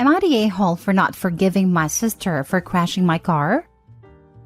Am I the a-hole for not forgiving my sister for crashing my car?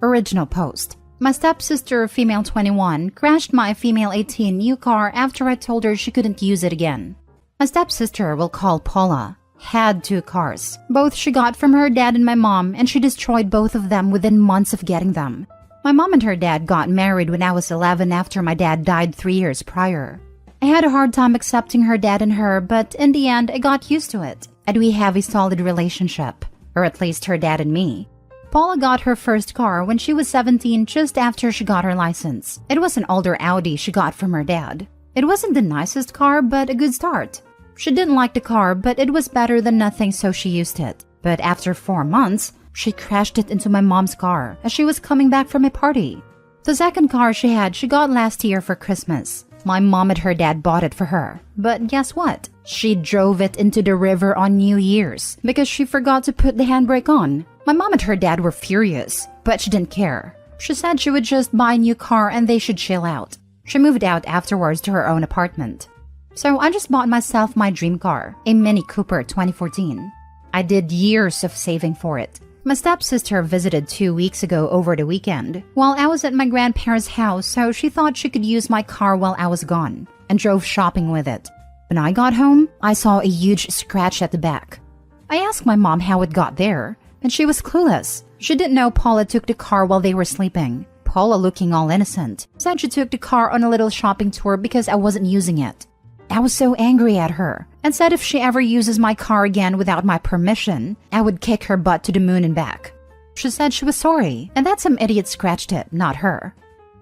Original post. My stepsister, female 21, crashed my female 18 new car after I told her she couldn't use it again. My stepsister, we'll call Paula, had 2 cars. Both she got from her dad and my mom, and she destroyed both of them within months of getting them. My mom and her dad got married when I was 11 after my dad died 3 years prior. I had a hard time accepting her dad and her, but in the end, I got used to it, and we have a solid relationship, or at least her dad and me. Paula got her first car when she was 17 just after she got her license. It was an older Audi she got from her dad. It wasn't the nicest car, but a good start. She didn't like the car, but it was better than nothing, so she used it. But after 4 months, she crashed it into my mom's car as she was coming back from a party. The second car she got last year for Christmas. My mom and her dad bought it for her. But guess what? She drove it into the river on New Year's because she forgot to put the handbrake on. My mom and her dad were furious, but she didn't care. She said she would just buy a new car and they should chill out. She moved out afterwards to her own apartment. So I just bought myself my dream car, a Mini Cooper 2014. I did years of saving for it. My stepsister visited 2 weeks ago over the weekend while I was at my grandparents' house, so she thought she could use my car while I was gone and drove shopping with it. When I got home, I saw a huge scratch at the back. I asked my mom how it got there, and she was clueless. She didn't know Paula took the car while they were sleeping. Paula, looking all innocent, said she took the car on a little shopping tour because I wasn't using it. I was so angry at her and said if she ever uses my car again without my permission, I would kick her butt to the moon and back. She said she was sorry and that some idiot scratched it, not her.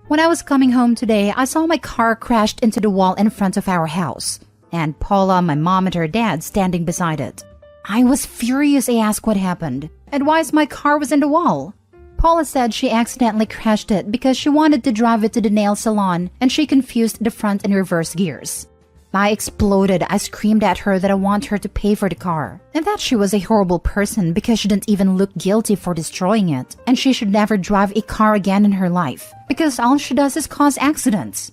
When I was coming home today, I saw my car crashed into the wall in front of our house, and Paula, my mom, and her dad standing beside it. I was furious. I asked what happened and why my car was in the wall. Paula said she accidentally crashed it because she wanted to drive it to the nail salon and she confused the front and reverse gears. I exploded. I screamed at her that I want her to pay for the car and that she was a horrible person because she didn't even look guilty for destroying it, and she should never drive a car again in her life because all she does is cause accidents.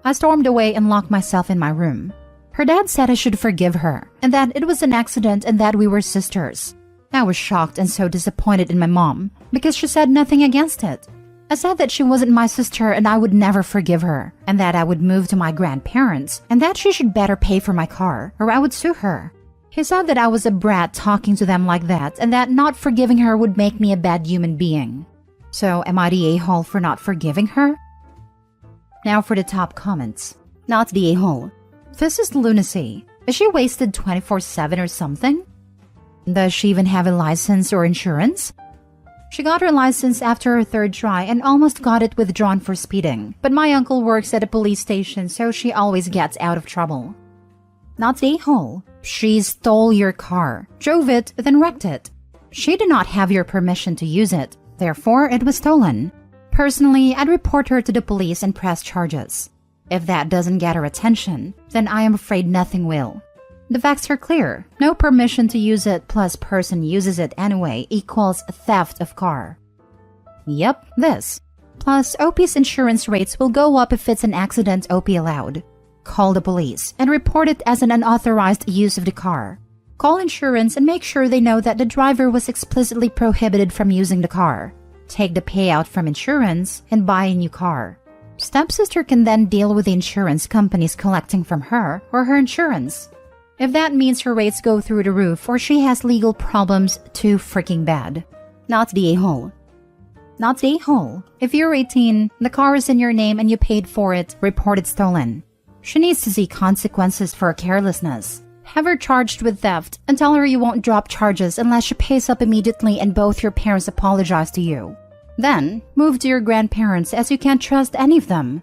I stormed away and locked myself in my room. Her dad said I should forgive her and that it was an accident and that we were sisters. I was shocked and so disappointed in my mom because she said nothing against it. I said that she wasn't my sister and I would never forgive her, and that I would move to my grandparents, and that she should better pay for my car or I would sue her. He said that I was a brat talking to them like that and that not forgiving her would make me a bad human being. So am I the a-hole for not forgiving her? Now for the top comments. Not the a-hole. This is lunacy. Is she wasted 24/7 or something? Does she even have a license or insurance? She got her license after her 3rd try and almost got it withdrawn for speeding, but my uncle works at a police station, so she always gets out of trouble. Not the a-hole. She stole your car, drove it, then wrecked it. She did not have your permission to use it, therefore it was stolen. Personally, I'd report her to the police and press charges. If that doesn't get her attention, then I am afraid nothing will. The facts are clear. No permission to use it plus person uses it anyway equals theft of car. Yep, this. Plus, OP's insurance rates will go up if it's an accident OP allowed. Call the police and report it as an unauthorized use of the car. Call insurance and make sure they know that the driver was explicitly prohibited from using the car. Take the payout from insurance and buy a new car. Stepsister can then deal with the insurance companies collecting from her or her insurance. If that means her rates go through the roof or she has legal problems, too freaking bad. Not the a-hole. Not the a-hole. If you're 18, the car is in your name and you paid for it, report it stolen. She needs to see consequences for carelessness. Have her charged with theft and tell her you won't drop charges unless she pays up immediately and both your parents apologize to you. Then, move to your grandparents as you can't trust any of them.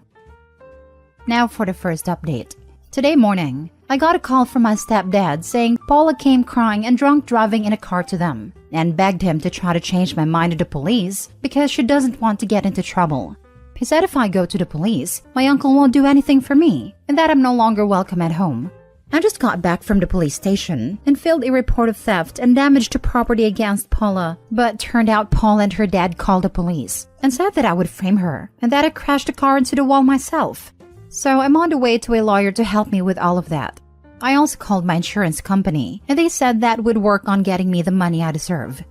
Now for the first update. Today morning, I got a call from my stepdad saying Paula came crying and drunk driving in a car to them and begged him to try to change my mind to the police because she doesn't want to get into trouble. He said if I go to the police, my uncle won't do anything for me and that I'm no longer welcome at home. I just got back from the police station and filed a report of theft and damage to property against Paula, but turned out Paula and her dad called the police and said that I would frame her and that I crashed the car into the wall myself. So I'm on the way to a lawyer to help me with all of that. I also called my insurance company, and they said that would work on getting me the money I deserve.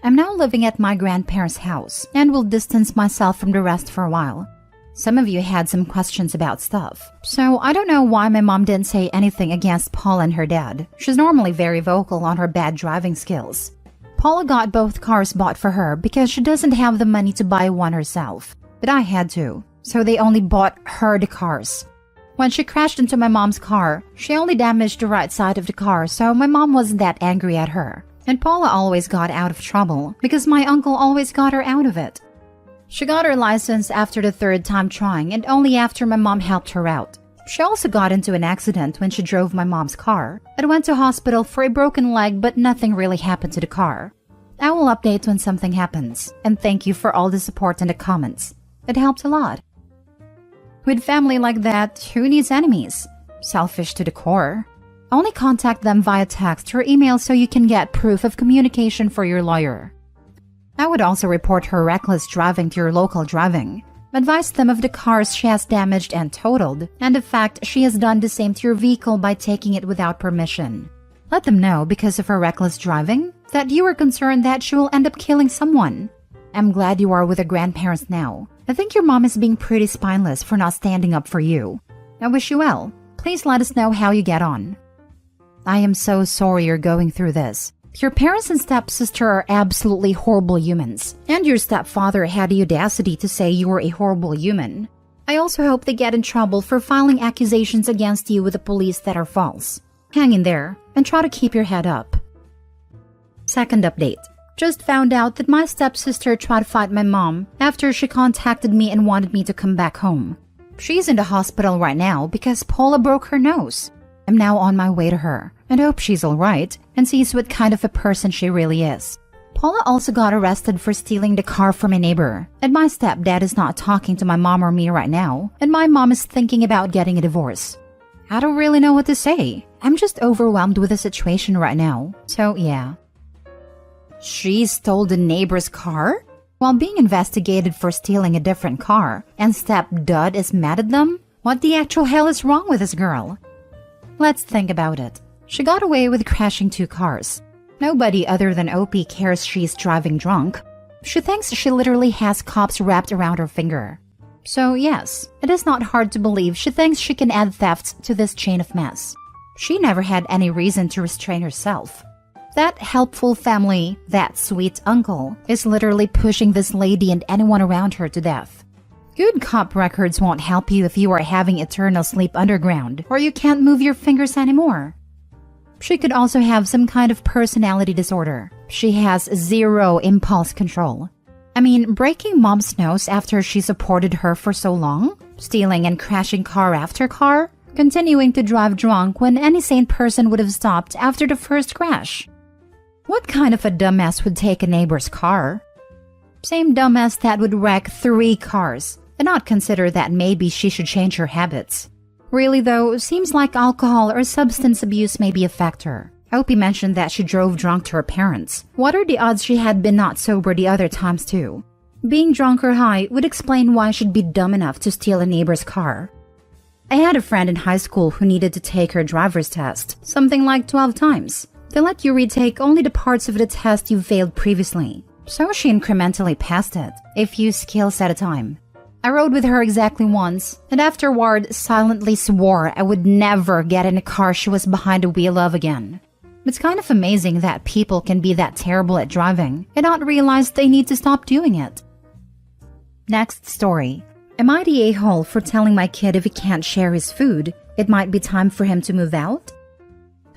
I'm now living at my grandparents' house and will distance myself from the rest for a while. Some of you had some questions about stuff, so I don't know why my mom didn't say anything against Paula and her dad. She's normally very vocal on her bad driving skills. Paula got both cars bought for her because she doesn't have the money to buy one herself, but I had to, so they only bought her the cars. When she crashed into my mom's car, she only damaged the right side of the car, so my mom wasn't that angry at her. And Paula always got out of trouble because my uncle always got her out of it. She got her license after the third time trying and only after my mom helped her out. She also got into an accident when she drove my mom's car and went to hospital for a broken leg, but nothing really happened to the car. I will update when something happens, and thank you for all the support in the comments. It helped a lot. With family like that, who needs enemies? Selfish to the core. Only contact them via text or email so you can get proof of communication for your lawyer. I would also report her reckless driving to your local driving. Advise them of the cars she has damaged and totaled, and the fact she has done the same to your vehicle by taking it without permission. Let them know, because of her reckless driving, that you are concerned that she will end up killing someone. I'm glad you are with her grandparents now. I think your mom is being pretty spineless for not standing up for you. I wish you well. Please let us know how you get on. I am so sorry you're going through this. Your parents and stepsister are absolutely horrible humans, and your stepfather had the audacity to say you were a horrible human. I also hope they get in trouble for filing accusations against you with the police that are false. Hang in there, and try to keep your head up. Second update. Just found out that my stepsister tried to fight my mom after she contacted me and wanted me to come back home. She's in the hospital right now because Paula broke her nose. I'm now on my way to her and hope she's alright and sees what kind of a person she really is. Paula also got arrested for stealing the car from a neighbor, and my stepdad is not talking to my mom or me right now, and my mom is thinking about getting a divorce. I don't really know what to say. I'm just overwhelmed with the situation right now, so yeah. She stole the neighbor's car? While being investigated for stealing a different car, and stepdad is mad at them? What the actual hell is wrong with this girl? Let's think about it. She got away with crashing 2 cars. Nobody other than OP cares she's driving drunk. She thinks she literally has cops wrapped around her finger. So yes, it is not hard to believe she thinks she can add thefts to this chain of mess. She never had any reason to restrain herself. That helpful family, that sweet uncle, is literally pushing this lady and anyone around her to death. Good cop records won't help you if you are having eternal sleep underground, or you can't move your fingers anymore. She could also have some kind of personality disorder. She has zero impulse control. I mean, breaking mom's nose after she supported her for so long? Stealing and crashing car after car? Continuing to drive drunk when any sane person would have stopped after the first crash? What kind of a dumbass would take a neighbor's car? Same dumbass that would wreck 3 cars and not consider that maybe she should change her habits. Really though, seems like alcohol or substance abuse may be a factor. Opie mentioned that she drove drunk to her parents. What are the odds she had been not sober the other times too? Being drunk or high would explain why she'd be dumb enough to steal a neighbor's car. I had a friend in high school who needed to take her driver's test, something like 12 times. They let you retake only the parts of the test you failed previously. So she incrementally passed it, a few skills at a time. I rode with her exactly once, and afterward silently swore I would never get in a car she was behind the wheel of again. It's kind of amazing that people can be that terrible at driving and not realize they need to stop doing it. Next story. Am I the a-hole for telling my kid if he can't share his food, it might be time for him to move out?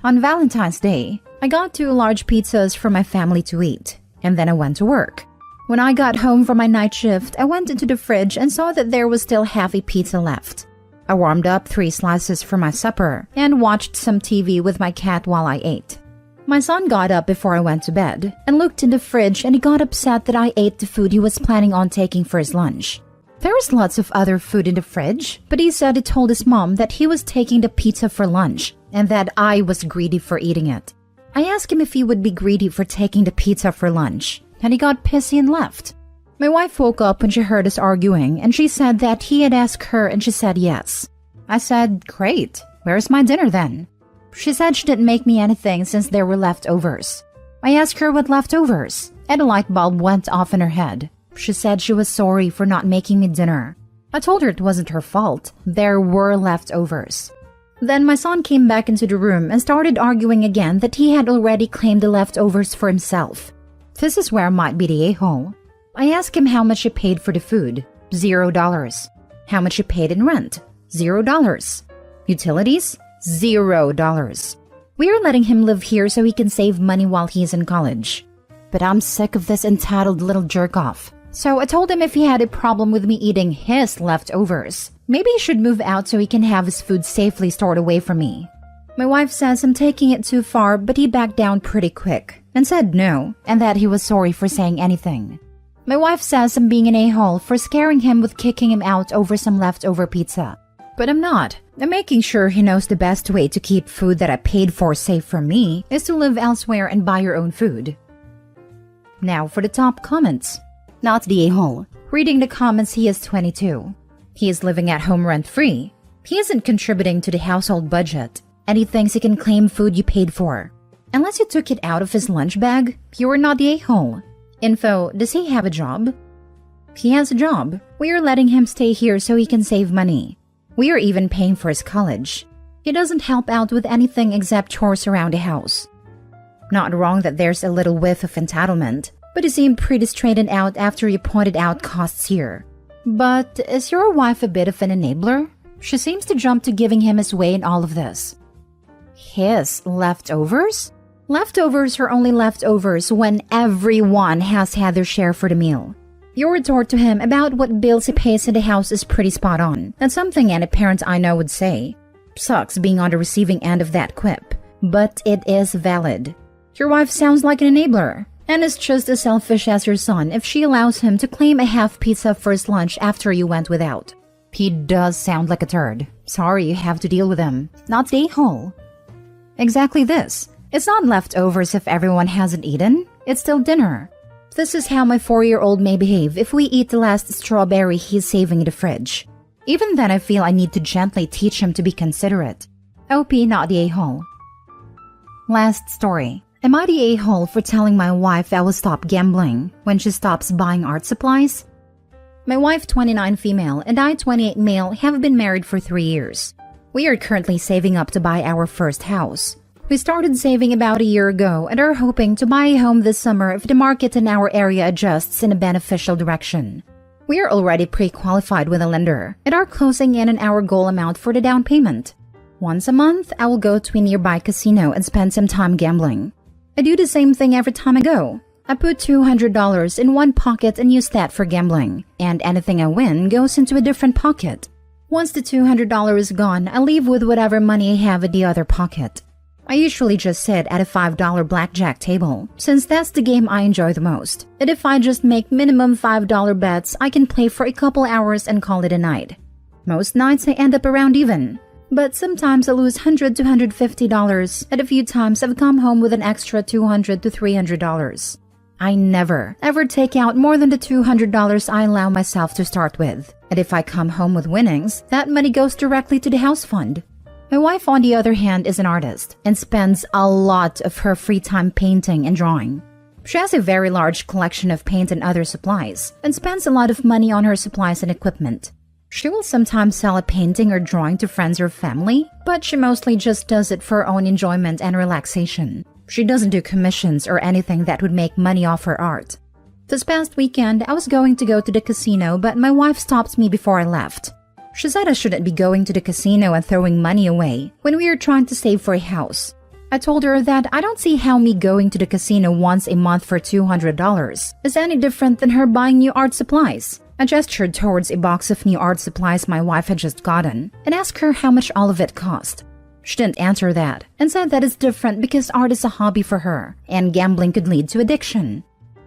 On Valentine's Day, I got 2 large pizzas for my family to eat, and then I went to work. When I got home from my night shift, I went into the fridge and saw that there was still half a pizza left. I warmed up 3 slices for my supper and watched some TV with my cat while I ate. My son got up before I went to bed and looked in the fridge, and he got upset that I ate the food he was planning on taking for his lunch. There was lots of other food in the fridge, but he said he told his mom that he was taking the pizza for lunch and that I was greedy for eating it. I asked him if he would be greedy for taking the pizza for lunch, and he got pissy and left. My wife woke up when she heard us arguing, and she said that he had asked her and she said yes. I said, great, where's my dinner then? She said she didn't make me anything since there were leftovers. I asked her what leftovers, and a light bulb went off in her head. She said she was sorry for not making me dinner. I told her it wasn't her fault. There were leftovers. Then my son came back into the room and started arguing again that he had already claimed the leftovers for himself. This is where I might be the a-hole. I asked him how much he paid for the food. $0. How much he paid in rent? $0. Utilities? $0. We are letting him live here so he can save money while he's in college. But I'm sick of this entitled little jerk-off. So I told him if he had a problem with me eating his leftovers, maybe he should move out so he can have his food safely stored away from me. My wife says I'm taking it too far, but he backed down pretty quick and said no, and that he was sorry for saying anything. My wife says I'm being an a-hole for scaring him with kicking him out over some leftover pizza. But I'm not. I'm making sure he knows the best way to keep food that I paid for safe from me is to live elsewhere and buy your own food. Now for the top comments. Not the a-hole. Reading the comments, he is 22. He is living at home rent-free. He isn't contributing to the household budget, and he thinks he can claim food you paid for. Unless you took it out of his lunch bag, you are not the a-hole. Info, does he have a job? He has a job. We are letting him stay here so he can save money. We are even paying for his college. He doesn't help out with anything except chores around the house. Not wrong that there's a little whiff of entitlement, but he seemed pretty straightened out after you pointed out costs here. But is your wife a bit of an enabler? She seems to jump to giving him his way in all of this. His leftovers? Leftovers are only leftovers when everyone has had their share for the meal. Your retort to him about what bills he pays in the house is pretty spot on, and something any parent I know would say. Sucks being on the receiving end of that quip, but it is valid. Your wife sounds like an enabler, and is just as selfish as your son if she allows him to claim a half pizza for his lunch after you went without. He does sound like a turd. Sorry you have to deal with him. Not the a-hole. Exactly this. It's not leftovers if everyone hasn't eaten. It's still dinner. This is how my 4-year-old may behave if we eat the last strawberry he's saving in the fridge. Even then I feel I need to gently teach him to be considerate. OP, not the a-hole. Last story. Am I the a-hole for telling my wife I will stop gambling when she stops buying art supplies? My wife, 29 female, and I, 28 male, have been married for 3 years. We are currently saving up to buy our first house. We started saving about a year ago and are hoping to buy a home this summer if the market in our area adjusts in a beneficial direction. We are already pre-qualified with a lender and are closing in on our goal amount for the down payment. Once a month, I will go to a nearby casino and spend some time gambling. I do the same thing every time I go. I put $200 in one pocket and use that for gambling, and anything I win goes into a different pocket. Once the $200 is gone, I leave with whatever money I have in the other pocket. I usually just sit at a $5 blackjack table, since that's the game I enjoy the most. And if I just make minimum $5 bets, I can play for a couple hours and call it a night. Most nights I end up around even. But sometimes I lose $100 to $150, and a few times I've come home with an extra $200 to $300. I never, ever take out more than the $200 I allow myself to start with. And if I come home with winnings, that money goes directly to the house fund. My wife, on the other hand, is an artist and spends a lot of her free time painting and drawing. She has a very large collection of paint and other supplies, and spends a lot of money on her supplies and equipment. She will sometimes sell a painting or drawing to friends or family, but she mostly just does it for her own enjoyment and relaxation. She doesn't do commissions or anything that would make money off her art. This past weekend, I was going to go to the casino, but my wife stopped me before I left. She said I shouldn't be going to the casino and throwing money away when we are trying to save for a house. I told her that I don't see how me going to the casino once a month for $200 is any different than her buying new art supplies. I gestured towards a box of new art supplies my wife had just gotten and asked her how much all of it cost. She didn't answer that and said that it's different because art is a hobby for her and gambling could lead to addiction.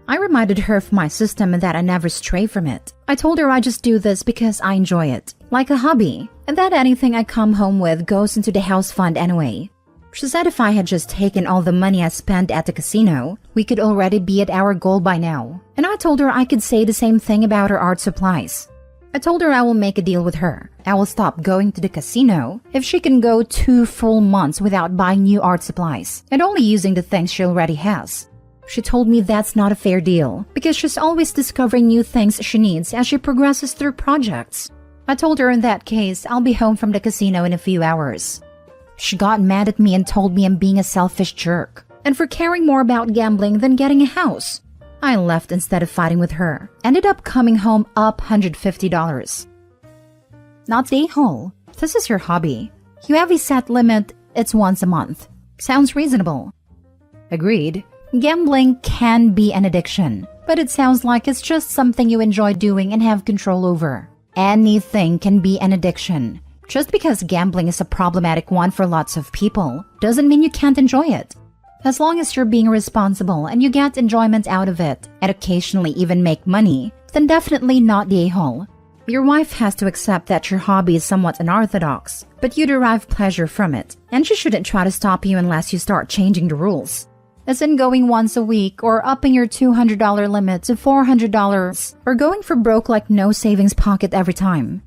I reminded her of my system and that I never stray from it. I told her I just do this because I enjoy it, like a hobby, and that anything I come home with goes into the house fund anyway. She said if I had just taken all the money I spent at the casino, we could already be at our goal by now. And I told her I could say the same thing about her art supplies. I told her I will make a deal with her. I will stop going to the casino if she can go 2 full months without buying new art supplies and only using the things she already has. She told me that's not a fair deal because she's always discovering new things she needs as she progresses through projects. I told her in that case I'll be home from the casino in a few hours. She got mad at me and told me I'm being a selfish jerk and for caring more about gambling than getting a house. I left instead of fighting with her. Ended up coming home up $150. Not the a-hole. This is your hobby. You have a set limit, it's once a month. Sounds reasonable. Agreed. Gambling can be an addiction, but it sounds like it's just something you enjoy doing and have control over. Anything can be an addiction. Just because gambling is a problematic one for lots of people doesn't mean you can't enjoy it. As long as you're being responsible and you get enjoyment out of it, and occasionally even make money, then definitely not the a-hole. Your wife has to accept that your hobby is somewhat unorthodox, but you derive pleasure from it, and she shouldn't try to stop you unless you start changing the rules. As in going once a week, or upping your $200 limit to $400, or going for broke like no savings pocket every time.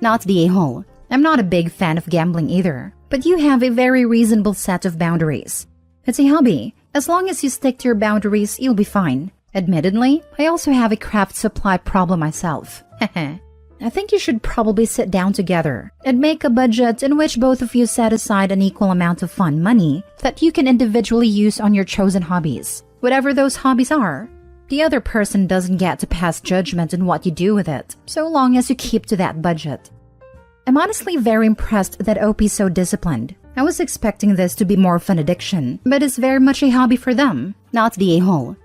Not the a-hole. I'm not a big fan of gambling either, but you have a very reasonable set of boundaries. It's a hobby. As long as you stick to your boundaries, you'll be fine. Admittedly, I also have a craft supply problem myself. I think you should probably sit down together and make a budget in which both of you set aside an equal amount of fun money that you can individually use on your chosen hobbies, whatever those hobbies are. The other person doesn't get to pass judgment on what you do with it, so long as you keep to that budget. I'm honestly very impressed that OP's so disciplined. I was expecting this to be more of an addiction, but it's very much a hobby for them, not the a-hole.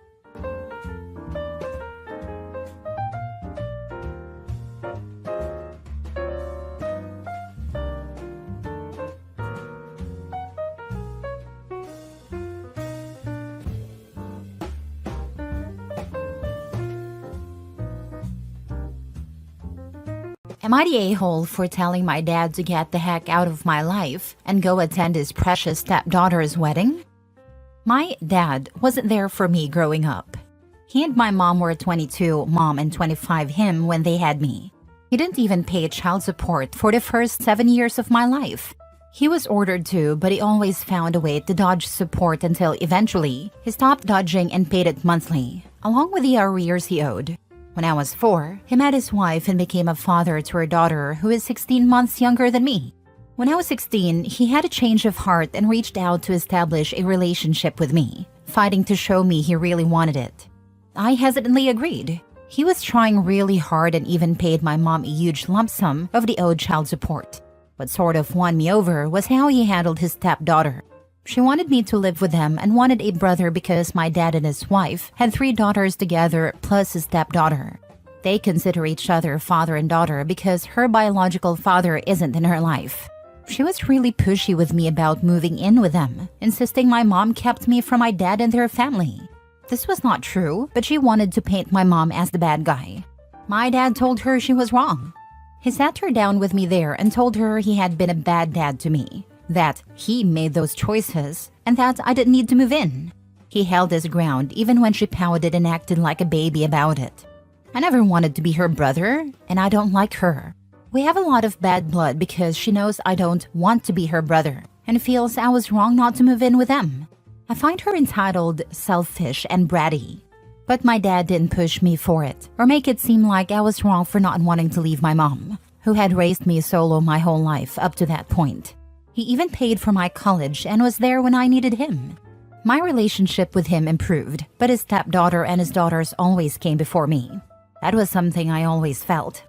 Am I the a-hole for telling my dad to get the heck out of my life and go attend his precious stepdaughter's wedding? My dad wasn't there for me growing up. He and my mom were 22, mom, and 25 him when they had me. He didn't even pay child support for the first 7 years of my life. He was ordered to, but he always found a way to dodge support until eventually he stopped dodging and paid it monthly, along with the arrears he owed. When I was 4, he met his wife and became a father to her daughter, who is 16 months younger than me. When I was 16, he had a change of heart and reached out to establish a relationship with me, fighting to show me he really wanted it. I hesitantly agreed. He was trying really hard and even paid my mom a huge lump sum of the owed child support. What sort of won me over was how he handled his stepdaughter. She wanted me to live with them and wanted a brother because my dad and his wife had 3 daughters together plus his stepdaughter. They consider each other father and daughter because her biological father isn't in her life. She was really pushy with me about moving in with them, insisting my mom kept me from my dad and their family. This was not true, but she wanted to paint my mom as the bad guy. My dad told her she was wrong. He sat her down with me there and told her he had been a bad dad to me, that he made those choices, and that I didn't need to move in. He held his ground even when she pouted and acted like a baby about it. I never wanted to be her brother, and I don't like her. We have a lot of bad blood because she knows I don't want to be her brother, and feels I was wrong not to move in with them. I find her entitled, selfish, and bratty. But my dad didn't push me for it, or make it seem like I was wrong for not wanting to leave my mom, who had raised me solo my whole life up to that point. He even paid for my college and was there when I needed him. My relationship with him improved, but his stepdaughter and his daughters always came before me. That was something I always felt.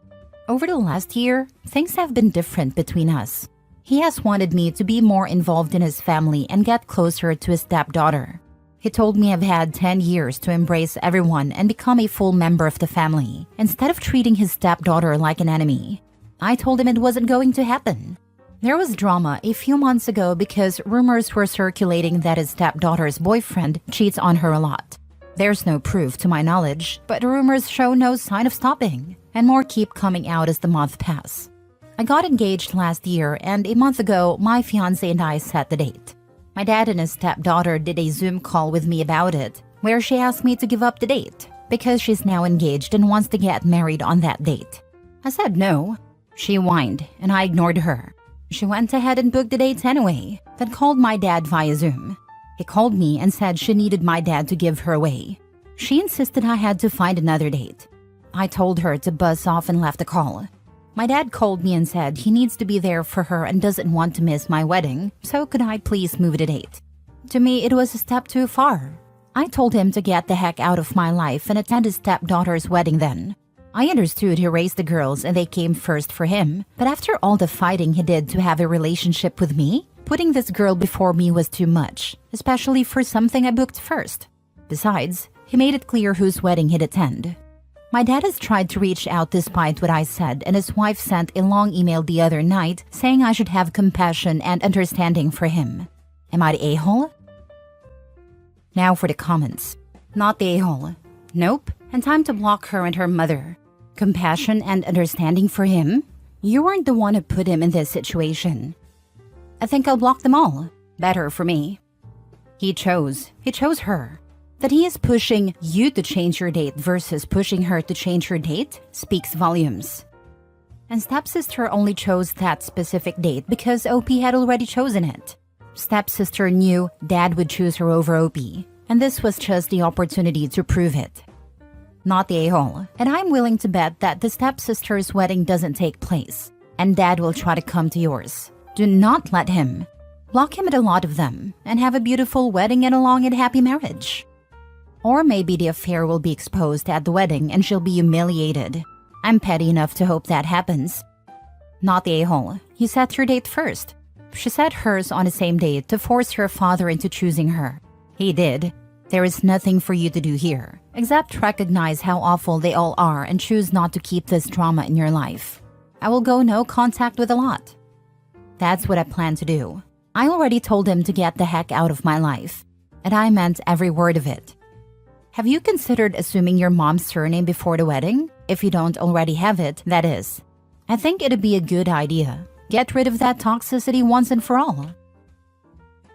Over the last year, things have been different between us. He has wanted me to be more involved in his family and get closer to his stepdaughter. He told me I've had 10 years to embrace everyone and become a full member of the family, instead of treating his stepdaughter like an enemy. I told him it wasn't going to happen. There was drama a few months ago because rumors were circulating that his stepdaughter's boyfriend cheats on her a lot. There's no proof to my knowledge, but rumors show no sign of stopping, and more keep coming out as the months pass. I got engaged last year, and a month ago, my fiancé and I set the date. My dad and his stepdaughter did a Zoom call with me about it, where she asked me to give up the date, because she's now engaged and wants to get married on that date. I said no. She whined, and I ignored her. She went ahead and booked the dates anyway, then called my dad via Zoom. He called me and said she needed my dad to give her away. She insisted I had to find another date. I told her to buzz off and left the call. My dad called me and said he needs to be there for her and doesn't want to miss my wedding, so could I please move the date? To me, it was a step too far. I told him to get the heck out of my life and attend his stepdaughter's wedding then. I understood he raised the girls and they came first for him, but after all the fighting he did to have a relationship with me, putting this girl before me was too much, especially for something I booked first. Besides, he made it clear whose wedding he'd attend. My dad has tried to reach out despite what I said, and his wife sent a long email the other night saying I should have compassion and understanding for him. Am I the a-hole? Now for the comments. Not the a-hole. Nope, and time to block her and her mother. Compassion and understanding for him? You weren't the one who put him in this situation. I think I'll block them all. Better for me. He chose her. That he is pushing you to change your date versus pushing her to change her date speaks volumes. And stepsister only chose that specific date because OP had already chosen it. Stepsister knew dad would choose her over OP, and this was just the opportunity to prove it. Not the a-hole, and I'm willing to bet that the stepsister's wedding doesn't take place, and dad will try to come to yours. Do not let him. Block him at a lot of them, and have a beautiful wedding and a long and happy marriage. Or maybe the affair will be exposed at the wedding and she'll be humiliated. I'm petty enough to hope that happens. Not the a-hole. You set your date first. She set hers on the same date to force her father into choosing her. He did. There is nothing for you to do here, except recognize how awful they all are and choose not to keep this drama in your life. I will go no contact with a lot. That's what I plan to do. I already told him to get the heck out of my life, and I meant every word of it. Have you considered assuming your mom's surname before the wedding? If you don't already have it, that is. I think it'd be a good idea. Get rid of that toxicity once and for all.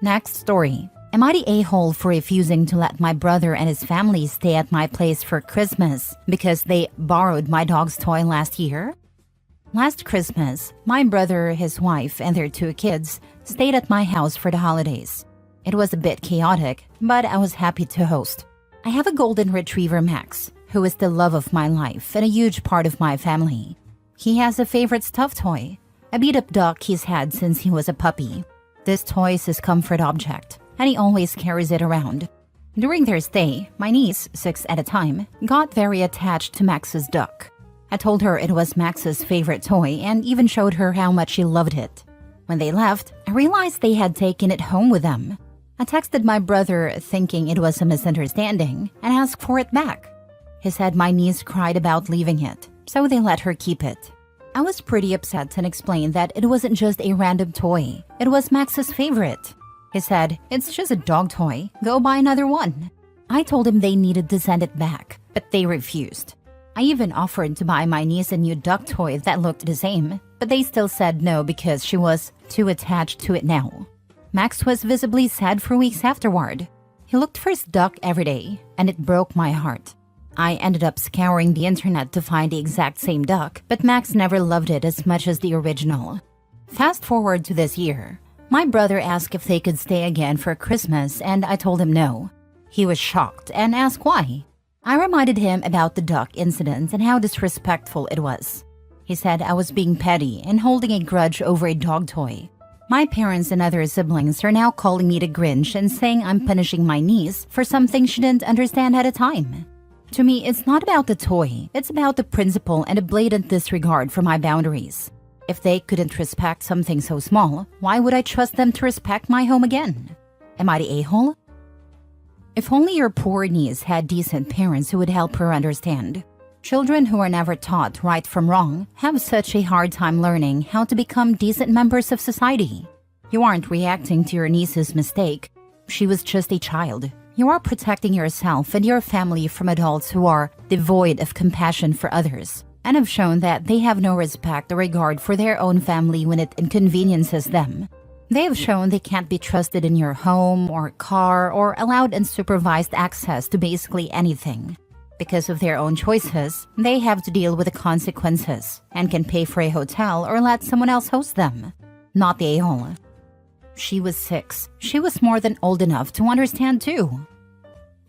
Next story. Am I the a-hole for refusing to let my brother and his family stay at my place for Christmas because they borrowed my dog's toy last year? Last Christmas, my brother, his wife, and their 2 kids stayed at my house for the holidays. It was a bit chaotic, but I was happy to host. I have a golden retriever, Max, who is the love of my life and a huge part of my family. He has a favorite stuffed toy, a beat-up duck he's had since he was a puppy. This toy is his comfort object, and he always carries it around. During their stay, my niece, 6 at a time, got very attached to Max's duck. I told her it was Max's favorite toy and even showed her how much she loved it. When they left, I realized they had taken it home with them. I texted my brother thinking it was a misunderstanding and asked for it back. He said my niece cried about leaving it, so they let her keep it. I was pretty upset and explained that it wasn't just a random toy. It was Max's favorite. He said, "It's just a dog toy. Go buy another one." I told him they needed to send it back, but they refused. I even offered to buy my niece a new duck toy that looked the same, but they still said no because she was too attached to it now. Max was visibly sad for weeks afterward. He looked for his duck every day, and it broke my heart. I ended up scouring the internet to find the exact same duck, but Max never loved it as much as the original. Fast forward to this year. My brother asked if they could stay again for Christmas, and I told him no. He was shocked and asked why. I reminded him about the duck incident and how disrespectful it was. He said I was being petty and holding a grudge over a dog toy. My parents and other siblings are now calling me the Grinch and saying I'm punishing my niece for something she didn't understand at the time. To me, it's not about the toy, it's about the principle and a blatant disregard for my boundaries. If they couldn't respect something so small, why would I trust them to respect my home again? Am I the a-hole? If only your poor niece had decent parents who would help her understand. Children who are never taught right from wrong have such a hard time learning how to become decent members of society. You aren't reacting to your niece's mistake. She was just a child. You are protecting yourself and your family from adults who are devoid of compassion for others and have shown that they have no respect or regard for their own family when it inconveniences them. They have shown they can't be trusted in your home or car or allowed unsupervised access to basically anything. Because of their own choices, they have to deal with the consequences and can pay for a hotel or let someone else host them. Not the a-hole. She was 6. She was more than old enough to understand too.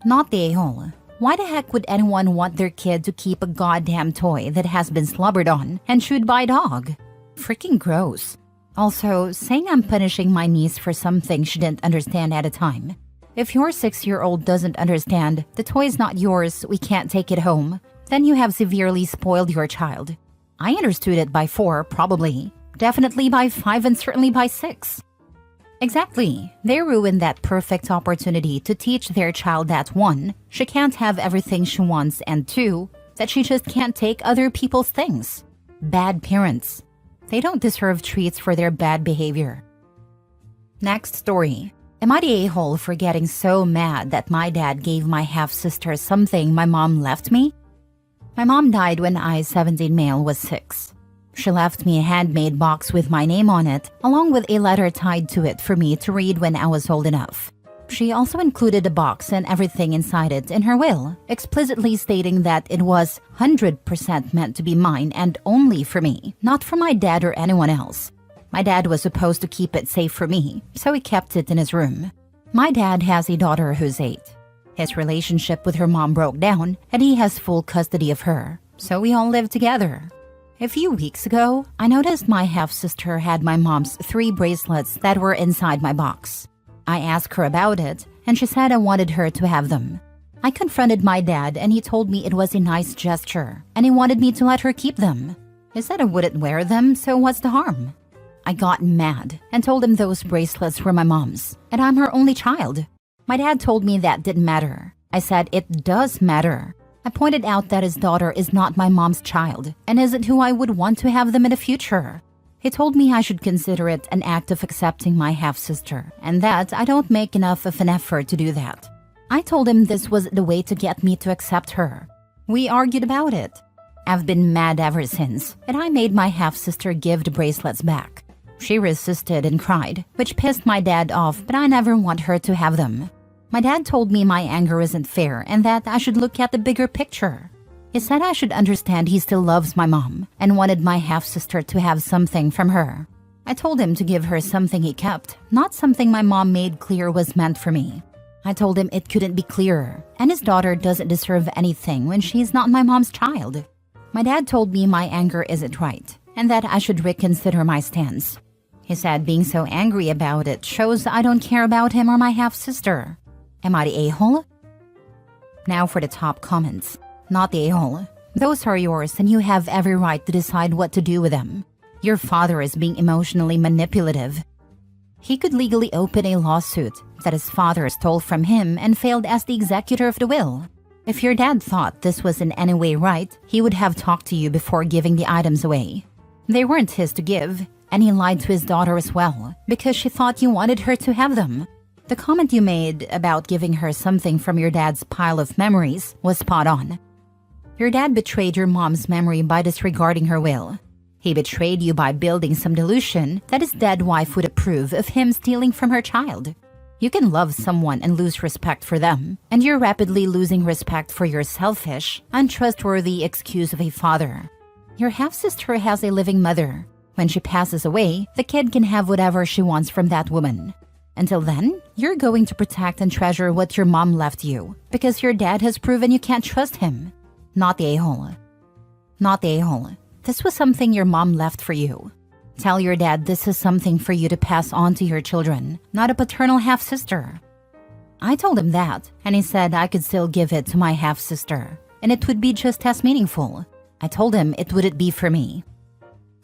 Not the a-hole. Why the heck would anyone want their kid to keep a goddamn toy that has been slobbered on and chewed by a dog? Freaking gross. Also, saying I'm punishing my niece for something she didn't understand at a time. If your 6-year-old doesn't understand, the toy's not yours, we can't take it home, then you have severely spoiled your child. I understood it by 4, probably. Definitely by 5 and certainly by 6. Exactly. They ruined that perfect opportunity to teach their child that 1, she can't have everything she wants, and 2, that she just can't take other people's things. Bad parents. They don't deserve treats for their bad behavior. Next story. Am I the a-hole for getting so mad that my dad gave my half-sister something my mom left me? My mom died when I, 17 male, was 6. She left me a handmade box with my name on it, along with a letter tied to it for me to read when I was old enough. She also included the box and everything inside it in her will, explicitly stating that it was 100% meant to be mine and only for me, not for my dad or anyone else. My dad was supposed to keep it safe for me, so he kept it in his room. My dad has a daughter who's 8. His relationship with her mom broke down, and he has full custody of her, so we all live together. A few weeks ago, I noticed my half-sister had my mom's 3 bracelets that were inside my box. I asked her about it, and she said I wanted her to have them. I confronted my dad, and he told me it was a nice gesture, and he wanted me to let her keep them. He said I wouldn't wear them, so what's the harm? I got mad and told him those bracelets were my mom's, and I'm her only child. My dad told me that didn't matter. I said it does matter. I pointed out that his daughter is not my mom's child and isn't who I would want to have them in the future. He told me I should consider it an act of accepting my half-sister and that I don't make enough of an effort to do that. I told him this was the way to get me to accept her. We argued about it. I've been mad ever since, and I made my half-sister give the bracelets back. She resisted and cried, which pissed my dad off, but I never want her to have them. My dad told me my anger isn't fair and that I should look at the bigger picture. He said I should understand he still loves my mom and wanted my half-sister to have something from her. I told him to give her something he kept, not something my mom made clear was meant for me. I told him it couldn't be clearer, and his daughter doesn't deserve anything when she's not my mom's child. My dad told me my anger isn't right and that I should reconsider my stance. He said being so angry about it shows I don't care about him or my half-sister. Am I the a-hole? Now for the top comments. Not the a-hole. Those are yours and you have every right to decide what to do with them. Your father is being emotionally manipulative. He could legally open a lawsuit that his father stole from him and failed as the executor of the will. If your dad thought this was in any way right, he would have talked to you before giving the items away. They weren't his to give. And he lied to his daughter as well, because she thought you wanted her to have them. The comment you made about giving her something from your dad's pile of memories was spot on. Your dad betrayed your mom's memory by disregarding her will. He betrayed you by building some delusion that his dead wife would approve of him stealing from her child. You can love someone and lose respect for them, and you're rapidly losing respect for your selfish, untrustworthy excuse of a father. Your half-sister has a living mother. When she passes away, the kid can have whatever she wants from that woman. Until then, you're going to protect and treasure what your mom left you, because your dad has proven you can't trust him. Not the a-hole. Not the a-hole. This was something your mom left for you. Tell your dad this is something for you to pass on to your children, not a paternal half-sister. I told him that, and he said I could still give it to my half-sister, and it would be just as meaningful. I told him it wouldn't be for me.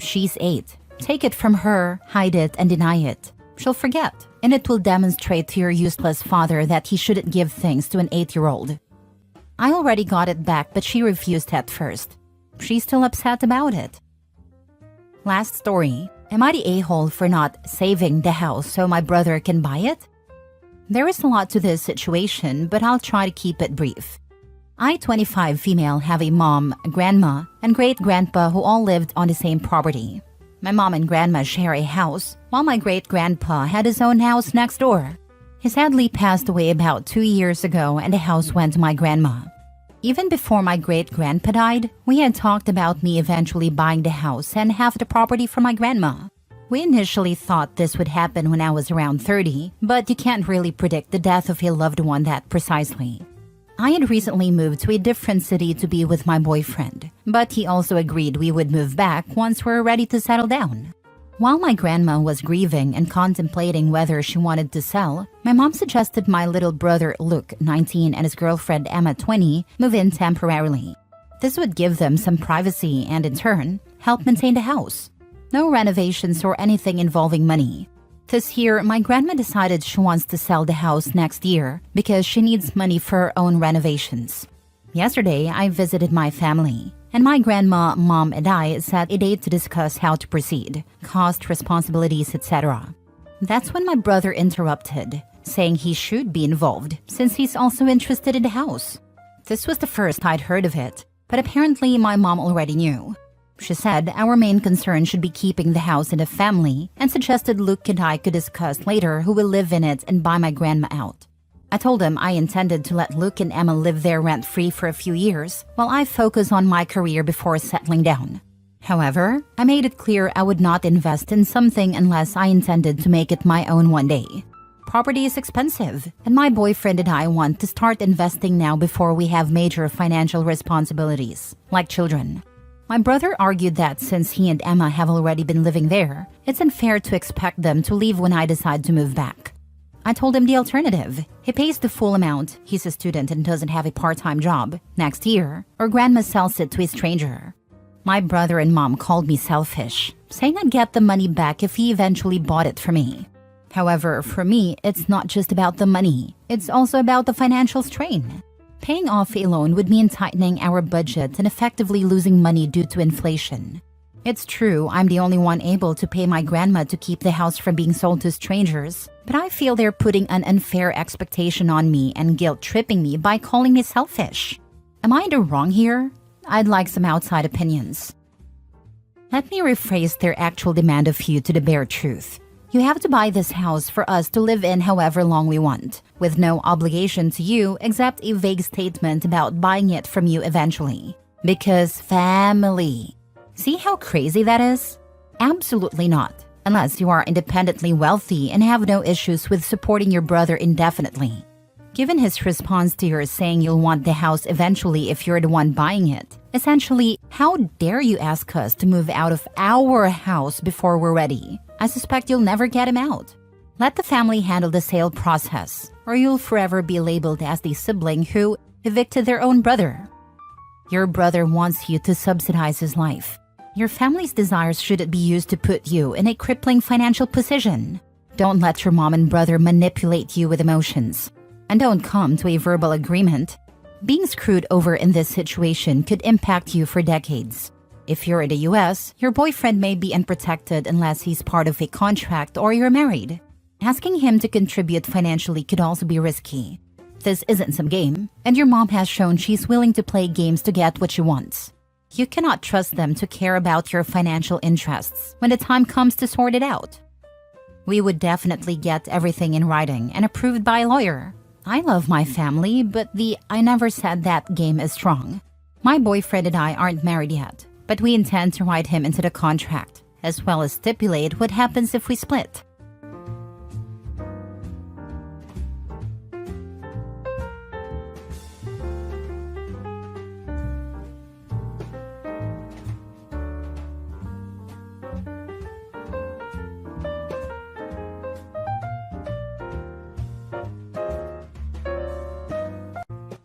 She's 8. Take it from her, hide it, and deny it. She'll forget, and it will demonstrate to your useless father that he shouldn't give things to an 8-year-old. I already got it back, but she refused at first. She's still upset about it. Last story. Am I the a-hole for not saving the house so my brother can buy it? There is a lot to this situation, but I'll try to keep it brief. I, 25 female, have a mom, a grandma, and great-grandpa who all lived on the same property. My mom and grandma share a house, while my great-grandpa had his own house next door. He sadly passed away about 2 years ago and the house went to my grandma. Even before my great-grandpa died, we had talked about me eventually buying the house and half the property from my grandma. We initially thought this would happen when I was around 30, but you can't really predict the death of a loved one that precisely. I had recently moved to a different city to be with my boyfriend, but he also agreed we would move back once we're ready to settle down. While my grandma was grieving and contemplating whether she wanted to sell, my mom suggested my little brother Luke, 19, and his girlfriend Emma, 20, move in temporarily. This would give them some privacy and, in turn, help maintain the house. No renovations or anything involving money. This year, my grandma decided she wants to sell the house next year because she needs money for her own renovations. Yesterday, I visited my family, and my grandma, mom, and I set a date to discuss how to proceed, cost, responsibilities, etc. That's when my brother interrupted, saying he should be involved since he's also interested in the house. This was the first I'd heard of it, but apparently my mom already knew. She said our main concern should be keeping the house in the family and suggested Luke and I could discuss later who will live in it and buy my grandma out. I told him I intended to let Luke and Emma live there rent-free for a few years while I focus on my career before settling down. However, I made it clear I would not invest in something unless I intended to make it my own one day. Property is expensive, and my boyfriend and I want to start investing now before we have major financial responsibilities, like children. My brother argued that since he and Emma have already been living there, it's unfair to expect them to leave when I decide to move back. I told him the alternative. He pays the full amount, he's a student and doesn't have a part-time job, next year, or grandma sells it to a stranger. My brother and mom called me selfish, saying I'd get the money back if he eventually bought it for me. However, for me, it's not just about the money, it's also about the financial strain. Paying off a loan would mean tightening our budget and effectively losing money due to inflation. It's true, I'm the only one able to pay my grandma to keep the house from being sold to strangers, but I feel they're putting an unfair expectation on me and guilt-tripping me by calling me selfish. Am I in the wrong here? I'd like some outside opinions. Let me rephrase their actual demand of you to the bare truth. You have to buy this house for us to live in however long we want, with no obligation to you except a vague statement about buying it from you eventually. Because family. See how crazy that is? Absolutely not, unless you are independently wealthy and have no issues with supporting your brother indefinitely. Given his response to your saying you'll want the house eventually if you're the one buying it, essentially, how dare you ask us to move out of our house before we're ready? I suspect you'll never get him out. Let the family handle the sale process, or you'll forever be labeled as the sibling who evicted their own brother. Your brother wants you to subsidize his life. Your family's desires shouldn't be used to put you in a crippling financial position. Don't let your mom and brother manipulate you with emotions. And don't come to a verbal agreement. Being screwed over in this situation could impact you for decades. If you're in the US, your boyfriend may be unprotected unless he's part of a contract or you're married. Asking him to contribute financially could also be risky. This isn't some game, and your mom has shown she's willing to play games to get what she wants. You cannot trust them to care about your financial interests when the time comes to sort it out. We would definitely get everything in writing and approved by a lawyer. I love my family, but the I never said that game is strong. My boyfriend and I aren't married yet, but we intend to write him into the contract, as well as stipulate what happens if we split.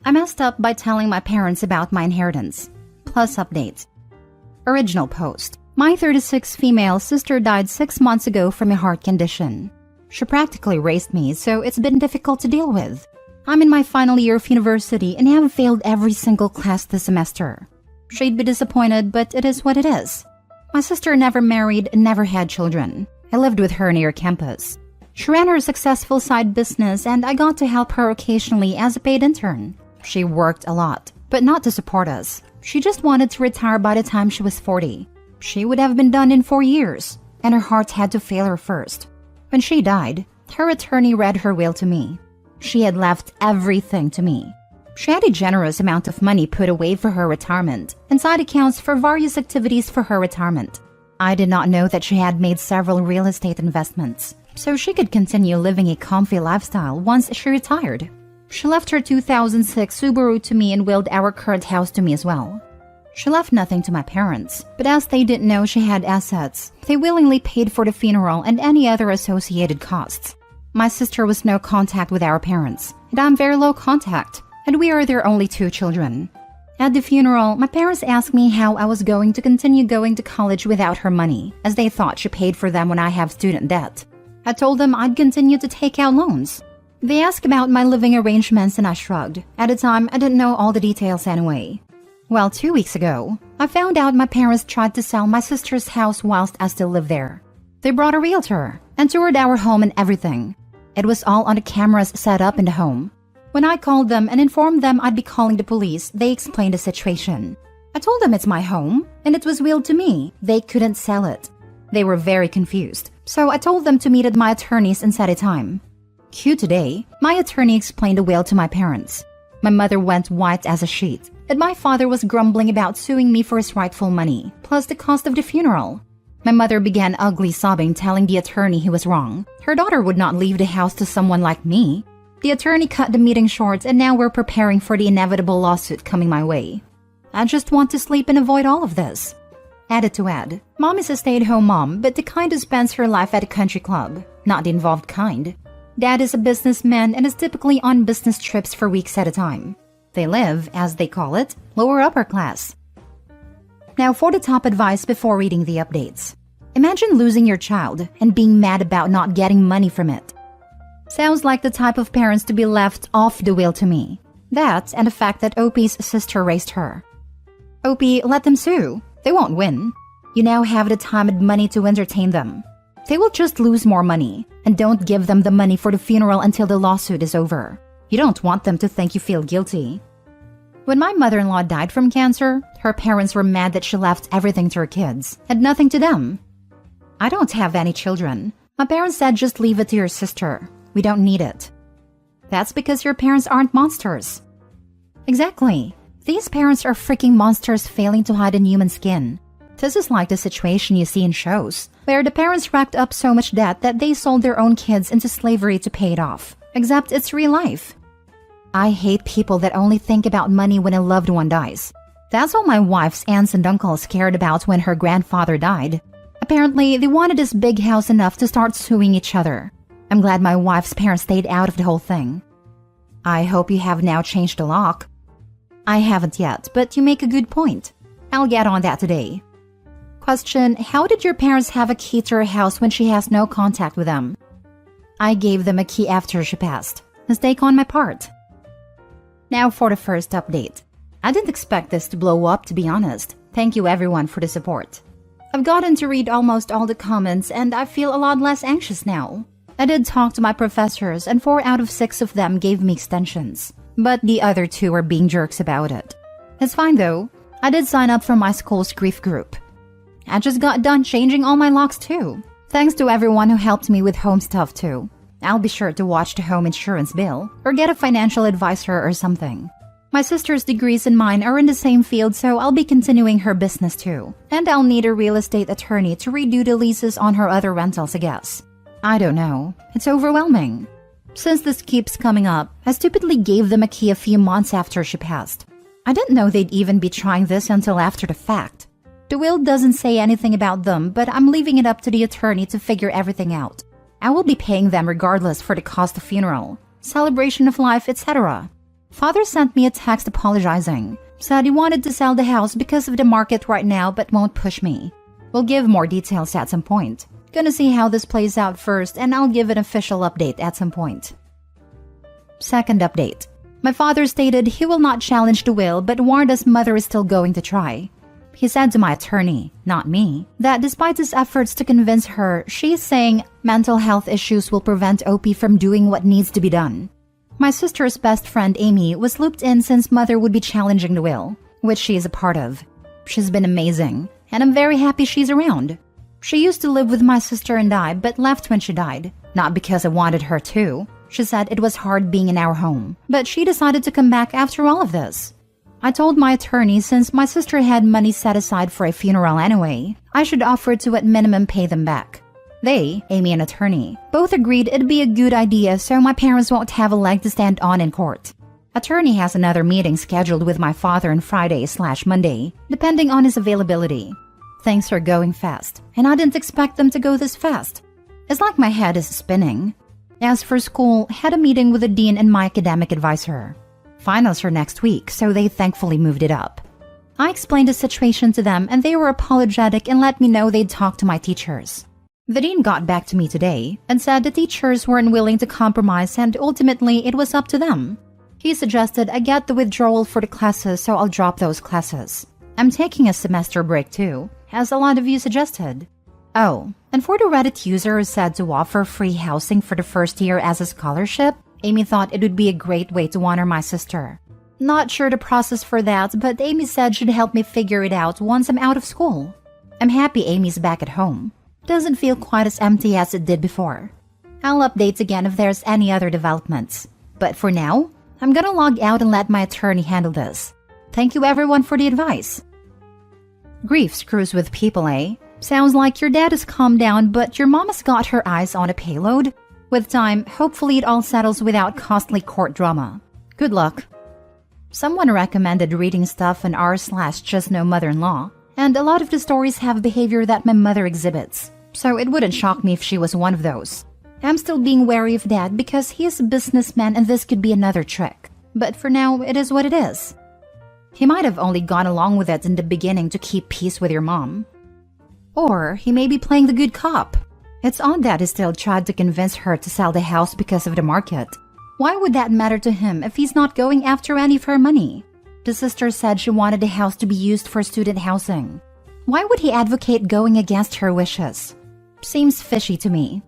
I messed up by telling my parents about my inheritance. Plus updates. Original post. My 36 female sister died 6 months ago from a heart condition. She practically raised me, so it's been difficult to deal with. I'm in my final year of university and have failed every single class this semester. She'd be disappointed, but it is what it is. My sister never married and never had children. I lived with her near campus. She ran her successful side business and I got to help her occasionally as a paid intern. She worked a lot, but not to support us. She just wanted to retire by the time she was 40. She would have been done in 4 years, and her heart had to fail her first. When she died, her attorney read her will to me. She had left everything to me. She had a generous amount of money put away for her retirement and side accounts for various activities for her retirement. I did not know that she had made several real estate investments, so she could continue living a comfy lifestyle once she retired. She left her 2006 Subaru to me and willed our current house to me as well. She left nothing to my parents, but as they didn't know she had assets, they willingly paid for the funeral and any other associated costs. My sister was no contact with our parents, and I'm very low contact, and we are their only 2 children. At the funeral, my parents asked me how I was going to continue going to college without her money, as they thought she paid for them when I have student debt. I told them I'd continue to take out loans. They asked about my living arrangements and I shrugged. At the time, I didn't know all the details anyway. Well, 2 weeks ago, I found out my parents tried to sell my sister's house whilst I still lived there. They brought a realtor and toured our home and everything. It was all on the cameras set up in the home. When I called them and informed them I'd be calling the police, they explained the situation. I told them it's my home and it was willed to me. They couldn't sell it. They were very confused, so I told them to meet at my attorney's and set a time. Cue today, my attorney explained the will to my parents. My mother went white as a sheet, and my father was grumbling about suing me for his rightful money, plus the cost of the funeral. My mother began ugly sobbing, telling the attorney he was wrong. Her daughter would not leave the house to someone like me. The attorney cut the meeting short, and now we're preparing for the inevitable lawsuit coming my way. I just want to sleep and avoid all of this. Added to add, Mom is a stay-at-home mom, but the kind who spends her life at a country club, not the involved kind. Dad is a businessman and is typically on business trips for weeks at a time. They live, as they call it, lower upper class. Now for the top advice before reading the updates. Imagine losing your child and being mad about not getting money from it. Sounds like the type of parents to be left off the will to me. That and the fact that Opie's sister raised her. Opie, let them sue. They won't win. You now have the time and money to entertain them. They will just lose more money, and don't give them the money for the funeral until the lawsuit is over. You don't want them to think you feel guilty. When my mother-in-law died from cancer, her parents were mad that she left everything to her kids, and nothing to them. I don't have any children. My parents said just leave it to your sister. We don't need it. That's because your parents aren't monsters. Exactly. These parents are freaking monsters failing to hide in human skin. This is like the situation you see in shows, where the parents racked up so much debt that they sold their own kids into slavery to pay it off. Except it's real life. I hate people that only think about money when a loved one dies. That's all my wife's aunts and uncles cared about when her grandfather died. Apparently, they wanted this big house enough to start suing each other. I'm glad my wife's parents stayed out of the whole thing. I hope you have now changed the lock. I haven't yet, but you make a good point. I'll get on that today. Question: how did your parents have a key to her house when she has no contact with them? I gave them a key after she passed. Mistake on my part. Now for the first update. I didn't expect this to blow up, to be honest. Thank you everyone for the support. I've gotten to read almost all the comments and I feel a lot less anxious now. I did talk to my professors and 4 out of 6 of them gave me extensions, but the other 2 are being jerks about it. It's fine though. I did sign up for my school's grief group. I just got done changing all my locks too. Thanks to everyone who helped me with home stuff too. I'll be sure to watch the home insurance bill or get a financial advisor or something. My sister's degrees and mine are in the same field, so I'll be continuing her business too. And I'll need a real estate attorney to redo the leases on her other rentals, I guess. I don't know. It's overwhelming. Since this keeps coming up, I stupidly gave them a key a few months after she passed. I didn't know they'd even be trying this until after the fact. The will doesn't say anything about them, but I'm leaving it up to the attorney to figure everything out. I will be paying them regardless for the cost of funeral, celebration of life, etc. Father sent me a text apologizing. Said he wanted to sell the house because of the market right now but won't push me. We'll give more details at some point. Gonna see how this plays out first and I'll give an official update at some point. Second update. My father stated he will not challenge the will but warned us mother is still going to try. He said to my attorney, not me, that despite his efforts to convince her, she is saying mental health issues will prevent Opie from doing what needs to be done. My sister's best friend Amy was looped in since mother would be challenging the will, which she is a part of. She's been amazing, and I'm very happy she's around. She used to live with my sister and I, but left when she died. Not because I wanted her to. She said it was hard being in our home, but she decided to come back after all of this. I told my attorney since my sister had money set aside for a funeral anyway, I should offer to at minimum pay them back. They, Amy and attorney, both agreed it'd be a good idea so my parents won't have a leg to stand on in court. Attorney has another meeting scheduled with my father on Friday/Monday, depending on his availability. Things are going fast, and I didn't expect them to go this fast. It's like my head is spinning. As for school, had a meeting with the dean and my academic advisor. Finals are next week, so they thankfully moved it up. I explained the situation to them and they were apologetic and let me know they'd talk to my teachers. The dean got back to me today and said the teachers weren't willing to compromise and ultimately it was up to them. He suggested I get the withdrawal for the classes so I'll drop those classes. I'm taking a semester break too, as a lot of you suggested. Oh, and for the Reddit user who said to offer free housing for the first year as a scholarship, Amy thought it would be a great way to honor my sister. Not sure the process for that, but Amy said she'd help me figure it out once I'm out of school. I'm happy Amy's back at home. Doesn't feel quite as empty as it did before. I'll update again if there's any other developments. But for now, I'm gonna log out and let my attorney handle this. Thank you everyone for the advice. Grief screws with people, eh? Sounds like your dad has calmed down, but your mom has got her eyes on a payload. With time, hopefully it all settles without costly court drama. Good luck. Someone recommended reading stuff on r/justknowmother-in-law, and a lot of the stories have behavior that my mother exhibits, so it wouldn't shock me if she was one of those. I'm still being wary of Dad because he is a businessman and this could be another trick. But for now, it is what it is. He might have only gone along with it in the beginning to keep peace with your mom. Or he may be playing the good cop. It's odd that he still tried to convince her to sell the house because of the market. Why would that matter to him if he's not going after any of her money? The sister said she wanted the house to be used for student housing. Why would he advocate going against her wishes? Seems fishy to me.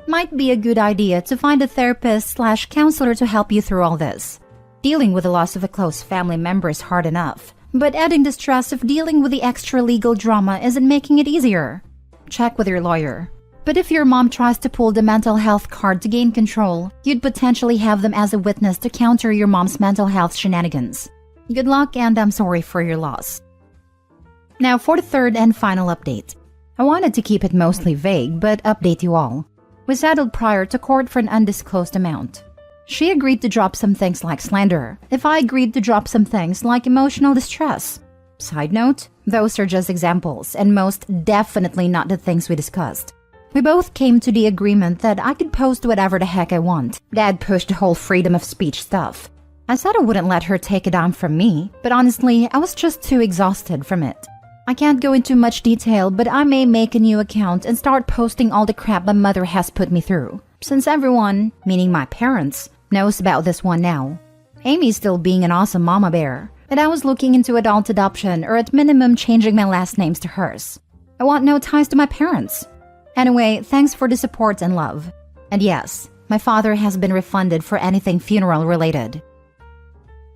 Might be a good idea to find a therapist/counselor to help you through all this. Dealing with the loss of a close family member is hard enough, but adding the stress of dealing with the extra legal drama isn't making it easier. Check with your lawyer. But if your mom tries to pull the mental health card to gain control, you'd potentially have them as a witness to counter your mom's mental health shenanigans. Good luck and I'm sorry for your loss. Now for the third and final update. I wanted to keep it mostly vague, but update you all. We settled prior to court for an undisclosed amount. She agreed to drop some things like slander, if I agreed to drop some things like emotional distress. Side note, those are just examples and most definitely not the things we discussed. We both came to the agreement that I could post whatever the heck I want. Dad pushed the whole freedom of speech stuff. I said I wouldn't let her take it on from me, but honestly, I was just too exhausted from it. I can't go into much detail, but I may make a new account and start posting all the crap my mother has put me through. Since everyone, meaning my parents, knows about this one now. Amy's still being an awesome mama bear, but I was looking into adult adoption or at minimum changing my last names to hers. I want no ties to my parents. Anyway, thanks for the support and love. And yes, my father has been refunded for anything funeral related.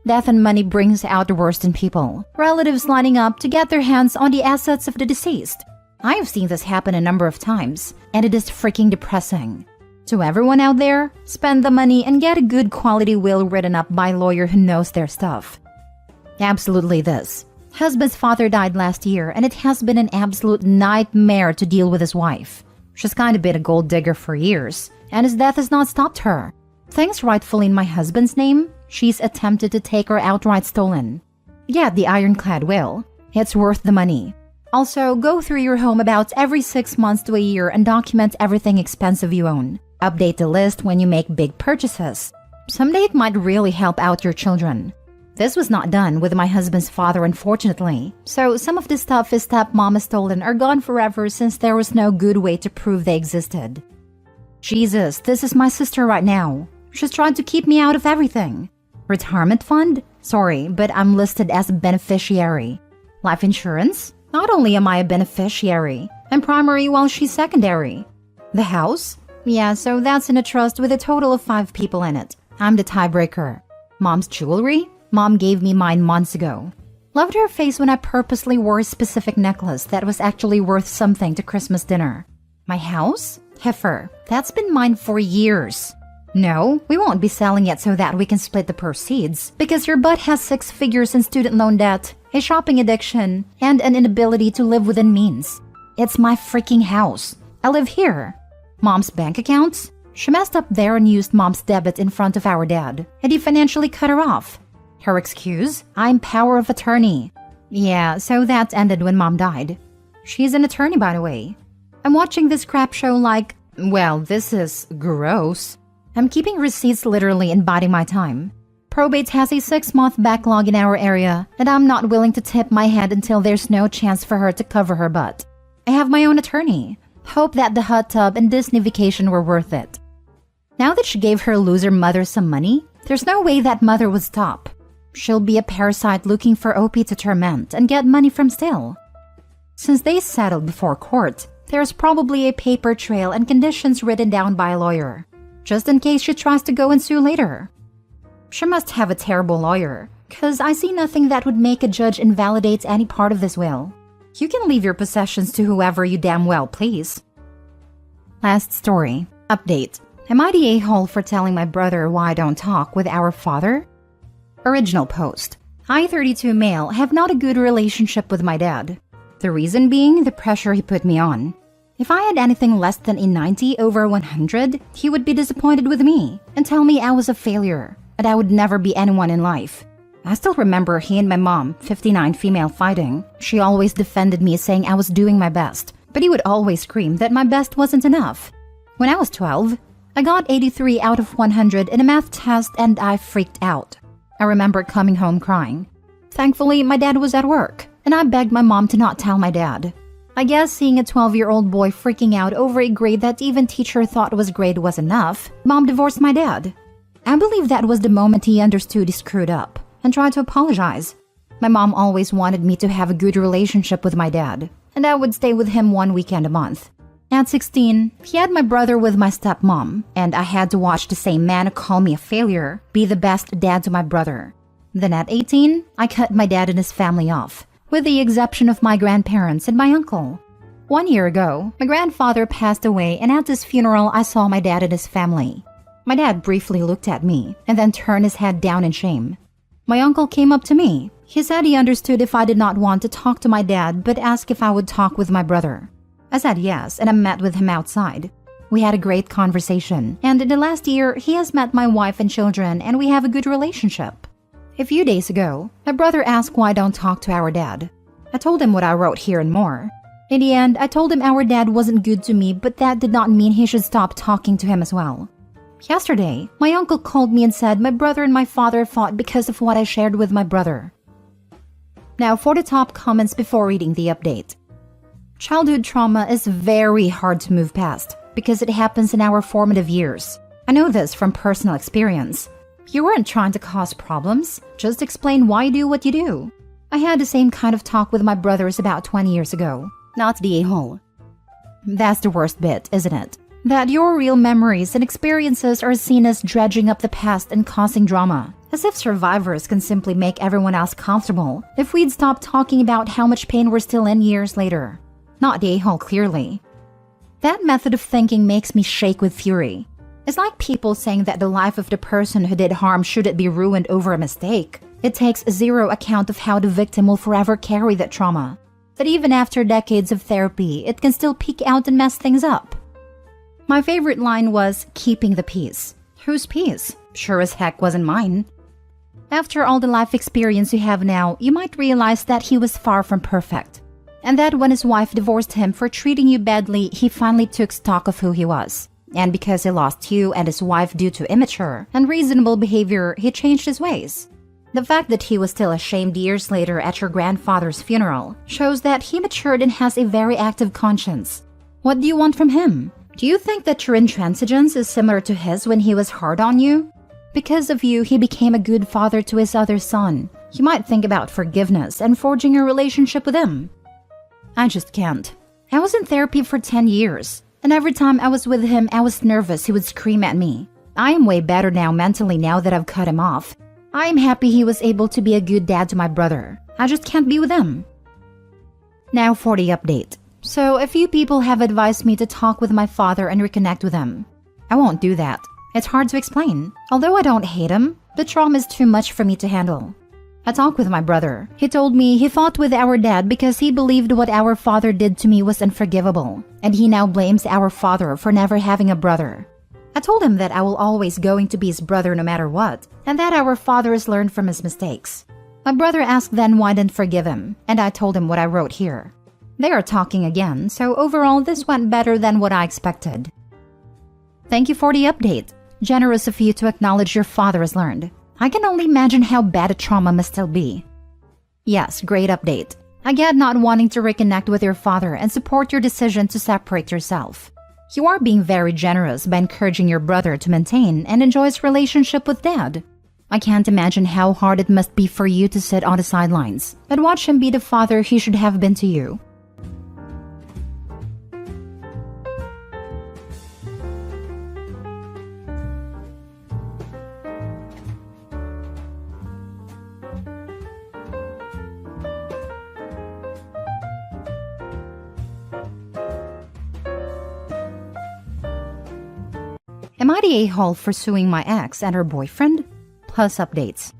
Death and money brings out the worst in people. Relatives lining up to get their hands on the assets of the deceased. I have seen this happen a number of times, and it is freaking depressing. To everyone out there, spend the money and get a good quality will written up by a lawyer who knows their stuff. Absolutely this. Husband's father died last year, and it has been an absolute nightmare to deal with his wife. She's kind of been a gold digger for years, and his death has not stopped her. Things rightfully in my husband's name, she's attempted to take her outright stolen. Get the ironclad will. It's worth the money. Also, go through your home about every 6 months to a year and document everything expensive you own. Update the list when you make big purchases. Someday it might really help out your children. This was not done with my husband's father, unfortunately, so some of the stuff his stepmom has stolen are gone forever since there was no good way to prove they existed. Jesus, this is my sister right now. She's trying to keep me out of everything. Retirement fund? Sorry, but I'm listed as a beneficiary. Life insurance? Not only am I a beneficiary, I'm primary while she's secondary. The house? Yeah, so that's in a trust with a total of 5 people in it. I'm the tiebreaker. Mom's jewelry? Mom gave me mine months ago. Loved her face when I purposely wore a specific necklace that was actually worth something to Christmas dinner. My house? Heifer. That's been mine for years. No, we won't be selling it so that we can split the proceeds because your butt has 6 figures in student loan debt, a shopping addiction, and an inability to live within means. It's my freaking house. I live here. Mom's bank accounts? She messed up there and used Mom's debit in front of our dad, and he financially cut her off. Her excuse? I'm power of attorney. Yeah, so that ended when Mom died. She's an attorney, by the way. I'm watching this crap show like, well, this is gross. I'm keeping receipts literally and biding my time. Probate has a 6-month backlog in our area, and I'm not willing to tip my hand until there's no chance for her to cover her butt. I have my own attorney. Hope that the hot tub and Disney vacation were worth it. Now that she gave her loser mother some money, there's no way that mother would stop. She'll be a parasite looking for OP to torment and get money from still. Since they settled before court, there's probably a paper trail and conditions written down by a lawyer, just in case she tries to go and sue later. She must have a terrible lawyer, cause I see nothing that would make a judge invalidate any part of this will. You can leave your possessions to whoever you damn well please. Last story. Update. Am I the a-hole for telling my brother why I don't talk with our father? Original post. I, 32 male, have not a good relationship with my dad. The reason being the pressure he put me on. If I had anything less than a 90 over 100, he would be disappointed with me and tell me I was a failure and I would never be anyone in life. I still remember he and my mom, 59 female, fighting. She always defended me saying I was doing my best, but he would always scream that my best wasn't enough. When I was 12, I got 83 out of 100 in a math test and I freaked out. I remember coming home crying. Thankfully, my dad was at work, and I begged my mom to not tell my dad. I guess seeing a 12-year-old boy freaking out over a grade that even teacher thought was grade was enough, Mom divorced my dad. I believe that was the moment he understood he screwed up and tried to apologize. My mom always wanted me to have a good relationship with my dad, and I would stay with him 1 weekend a month. At 16, he had my brother with my stepmom, and I had to watch the same man call me a failure be the best dad to my brother. Then at 18, I cut my dad and his family off, with the exception of my grandparents and my uncle. 1 year ago, my grandfather passed away, and at his funeral I saw my dad and his family. My dad briefly looked at me and then turned his head down in shame. My uncle came up to me. He said he understood if I did not want to talk to my dad but asked if I would talk with my brother. I said yes, and I met with him outside. We had a great conversation, and in the last year, he has met my wife and children, and we have a good relationship. A few days ago, my brother asked why I don't talk to our dad. I told him what I wrote here and more. In the end, I told him our dad wasn't good to me, but that did not mean he should stop talking to him as well. Yesterday, my uncle called me and said my brother and my father fought because of what I shared with my brother. Now for the top comments before reading the update. Childhood trauma is very hard to move past because it happens in our formative years. I know this from personal experience. You weren't trying to cause problems, just explain why you do what you do. I had the same kind of talk with my brothers about 20 years ago, not the a-hole. That's the worst bit, isn't it? That your real memories and experiences are seen as dredging up the past and causing drama. As if survivors can simply make everyone else comfortable if we'd stop talking about how much pain we're still in years later. Not the a-hole, clearly. That method of thinking makes me shake with fury. It's like people saying that the life of the person who did harm shouldn't be ruined over a mistake. It takes zero account of how the victim will forever carry that trauma. That even after decades of therapy, it can still peek out and mess things up. My favorite line was, keeping the peace. Whose peace? Sure as heck wasn't mine. After all the life experience you have now, you might realize that he was far from perfect. And that when his wife divorced him for treating you badly, he finally took stock of who he was. And because he lost you and his wife due to immature, unreasonable behavior, he changed his ways. The fact that he was still ashamed years later at your grandfather's funeral shows that he matured and has a very active conscience. What do you want from him? Do you think that your intransigence is similar to his when he was hard on you? Because of you, he became a good father to his other son. You might think about forgiveness and forging a relationship with him. I just can't. I was in therapy for 10 years, and every time I was with him, I was nervous he would scream at me. I am way better now mentally now that I've cut him off. I am happy he was able to be a good dad to my brother. I just can't be with him. Now for the update. So, a few people have advised me to talk with my father and reconnect with him. I won't do that. It's hard to explain. Although I don't hate him, the trauma is too much for me to handle. I talked with my brother. He told me he fought with our dad because he believed what our father did to me was unforgivable, and he now blames our father for never having a brother. I told him that I will always going to be his brother no matter what, and that our father has learned from his mistakes. My brother asked then why I didn't forgive him, and I told him what I wrote here. They are talking again, so overall this went better than what I expected. Thank you for the update. Generous of you to acknowledge your father has learned. I can only imagine how bad a trauma must still be. Yes, great update. I get not wanting to reconnect with your father and support your decision to separate yourself. You are being very generous by encouraging your brother to maintain and enjoy his relationship with dad. I can't imagine how hard it must be for you to sit on the sidelines and watch him be the father he should have been to you. Am I the a-hole for suing my ex and her boyfriend? Plus updates.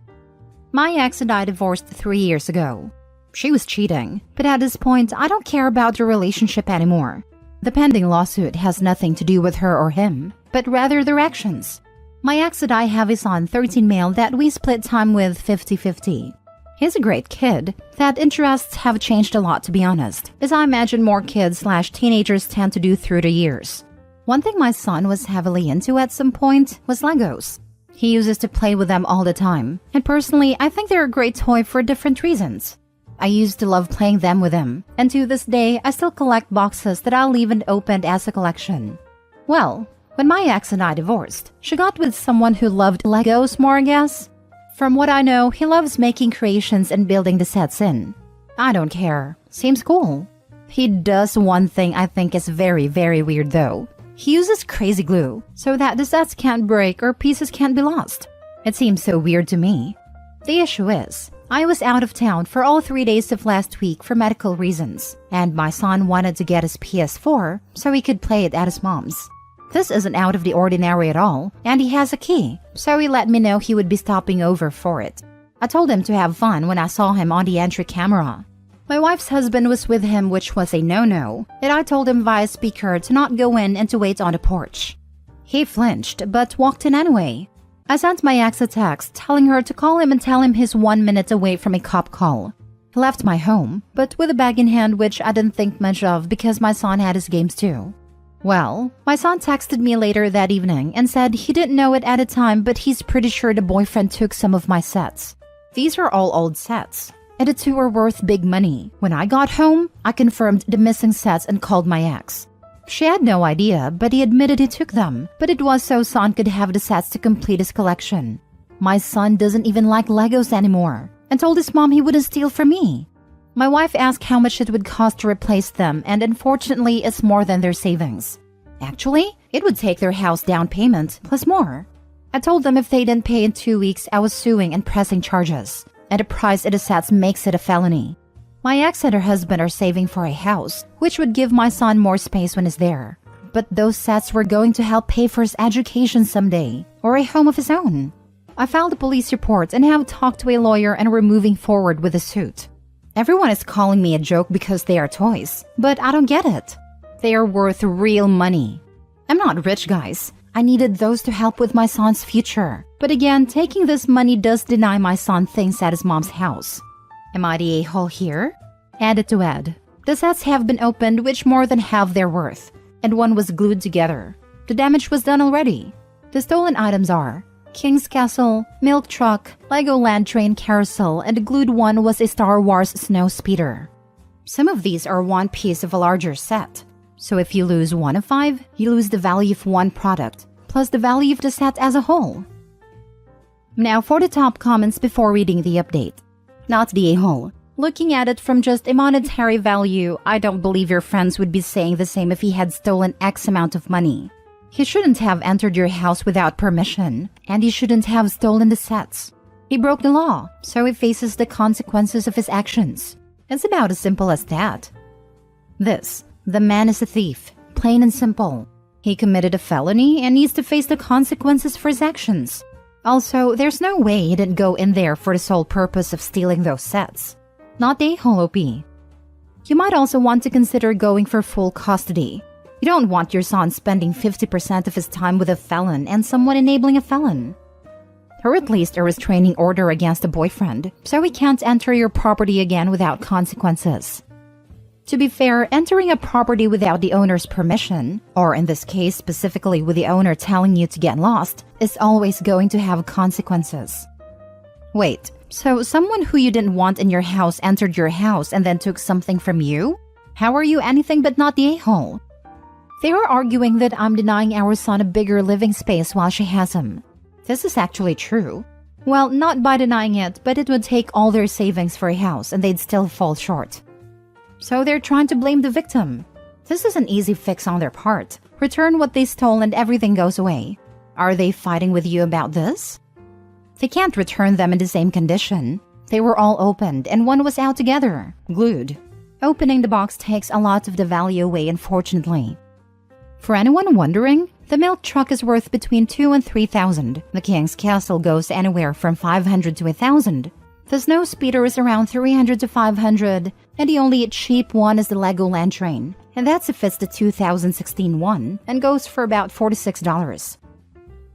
My ex and I divorced 3 years ago. She was cheating, but at this point, I don't care about the relationship anymore. The pending lawsuit has nothing to do with her or him, but rather their actions. My ex and I have a son, 13 male, that we split time with 50-50. He's a great kid. That interests have changed a lot, to be honest, as I imagine more kids/teenagers tend to do through the years. One thing my son was heavily into at some point was Legos. He uses to play with them all the time, and personally, I think they're a great toy for different reasons. I used to love playing them with him, and to this day, I still collect boxes that I'll leave unopened as a collection. Well, when my ex and I divorced, she got with someone who loved Legos more, I guess. From what I know, he loves making creations and building the sets in. I don't care. Seems cool. He does one thing I think is very, very weird though. He uses crazy glue so that the sets can't break or pieces can't be lost. It seems so weird to me. The issue is, I was out of town for all 3 days of last week for medical reasons, and my son wanted to get his PS4 so he could play it at his mom's. This isn't out of the ordinary at all, and he has a key, so he let me know he would be stopping over for it. I told him to have fun when I saw him on the entry camera. My wife's husband was with him, which was a no-no, and I told him via speaker to not go in and to wait on the porch. He flinched, but walked in anyway. I sent my ex a text telling her to call him and tell him he's 1 minute away from a cop call. He left my home, but with a bag in hand which I didn't think much of because my son had his games too. Well, my son texted me later that evening and said he didn't know it at the time, but he's pretty sure the boyfriend took some of my sets. These are all old sets, and the two are worth big money. When I got home, I confirmed the missing sets and called my ex. She had no idea, but he admitted he took them, but it was so son could have the sets to complete his collection. My son doesn't even like Legos anymore, and told his mom he wouldn't steal from me. My wife asked how much it would cost to replace them, and unfortunately it's more than their savings. Actually, it would take their house down payment, plus more. I told them if they didn't pay in 2 weeks, I was suing and pressing charges, and the price of the sets makes it a felony. My ex and her husband are saving for a house, which would give my son more space when he's there. But those sets were going to help pay for his education someday, or a home of his own. I filed a police report and have talked to a lawyer, and we're moving forward with the suit. Everyone is calling me a joke because they are toys, but I don't get it. They are worth real money. I'm not rich, guys. I needed those to help with my son's future. But again, taking this money does deny my son things at his mom's house. Am I the a-hole here? Added to add. The sets have been opened, which more than half their worth, and one was glued together. The damage was done already. The stolen items are King's Castle, Milk Truck, Lego Land Train Carousel, and the glued one was a Star Wars Snow Speeder. Some of these are one piece of a larger set. So if you lose 1 of 5, you lose the value of one product, plus the value of the set as a whole. Now for the top comments before reading the update. Not the a-hole. Looking at it from just a monetary value, I don't believe your friends would be saying the same if he had stolen X amount of money. He shouldn't have entered your house without permission, and he shouldn't have stolen the sets. He broke the law, so he faces the consequences of his actions. It's about as simple as that. The man is a thief, plain and simple. He committed a felony and needs to face the consequences for his actions. Also, there's no way he didn't go in there for the sole purpose of stealing those sets. Not the a-hole OP. You might also want to consider going for full custody. You don't want your son spending 50% of his time with a felon and someone enabling a felon. Or at least a restraining order against a boyfriend, so he can't enter your property again without consequences. To be fair, entering a property without the owner's permission, or in this case specifically with the owner telling you to get lost, is always going to have consequences. Wait, so someone who you didn't want in your house entered your house and then took something from you? How are you anything but not the a-hole? They are arguing that I'm denying our son a bigger living space while she has him. This is actually true. Well, not by denying it, but it would take all their savings for a house and they'd still fall short. So they're trying to blame the victim. This is an easy fix on their part. Return what they stole and everything goes away. Are they fighting with you about this? They can't return them in the same condition. They were all opened and one was out together, glued. Opening the box takes a lot of the value away, unfortunately. For anyone wondering, the milk truck is worth between $2,000 and $3,000. The King's Castle goes anywhere from $500 to $1,000. The snow speeder is around $300 to $500, and the only cheap one is the Legoland train, and that's if it's the 2016 one, and goes for about $46.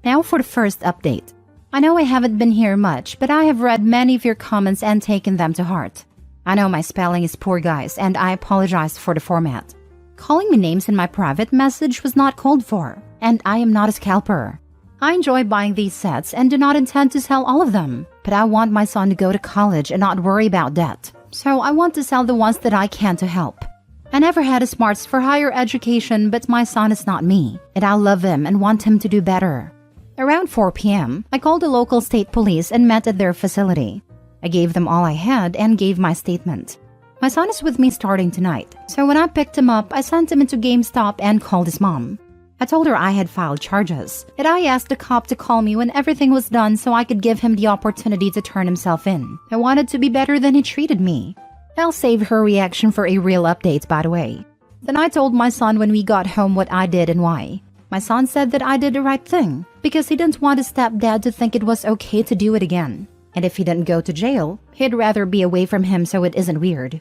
Now for the first update. I know I haven't been here much, but I have read many of your comments and taken them to heart. I know my spelling is poor, guys, and I apologize for the format. Calling me names in my private message was not called for, and I am not a scalper. I enjoy buying these sets and do not intend to sell all of them, but I want my son to go to college and not worry about debt, so I want to sell the ones that I can to help. I never had a smarts for higher education, but my son is not me, and I love him and want him to do better. Around 4 p.m., I called the local state police and met at their facility. I gave them all I had and gave my statement. My son is with me starting tonight, so when I picked him up, I sent him into GameStop and called his mom. I told her I had filed charges, and I asked the cop to call me when everything was done so I could give him the opportunity to turn himself in. I wanted to be better than he treated me. I'll save her reaction for a real update, by the way. Then I told my son when we got home what I did and why. My son said that I did the right thing, because he didn't want his stepdad to think it was okay to do it again. And if he didn't go to jail, he'd rather be away from him so it isn't weird.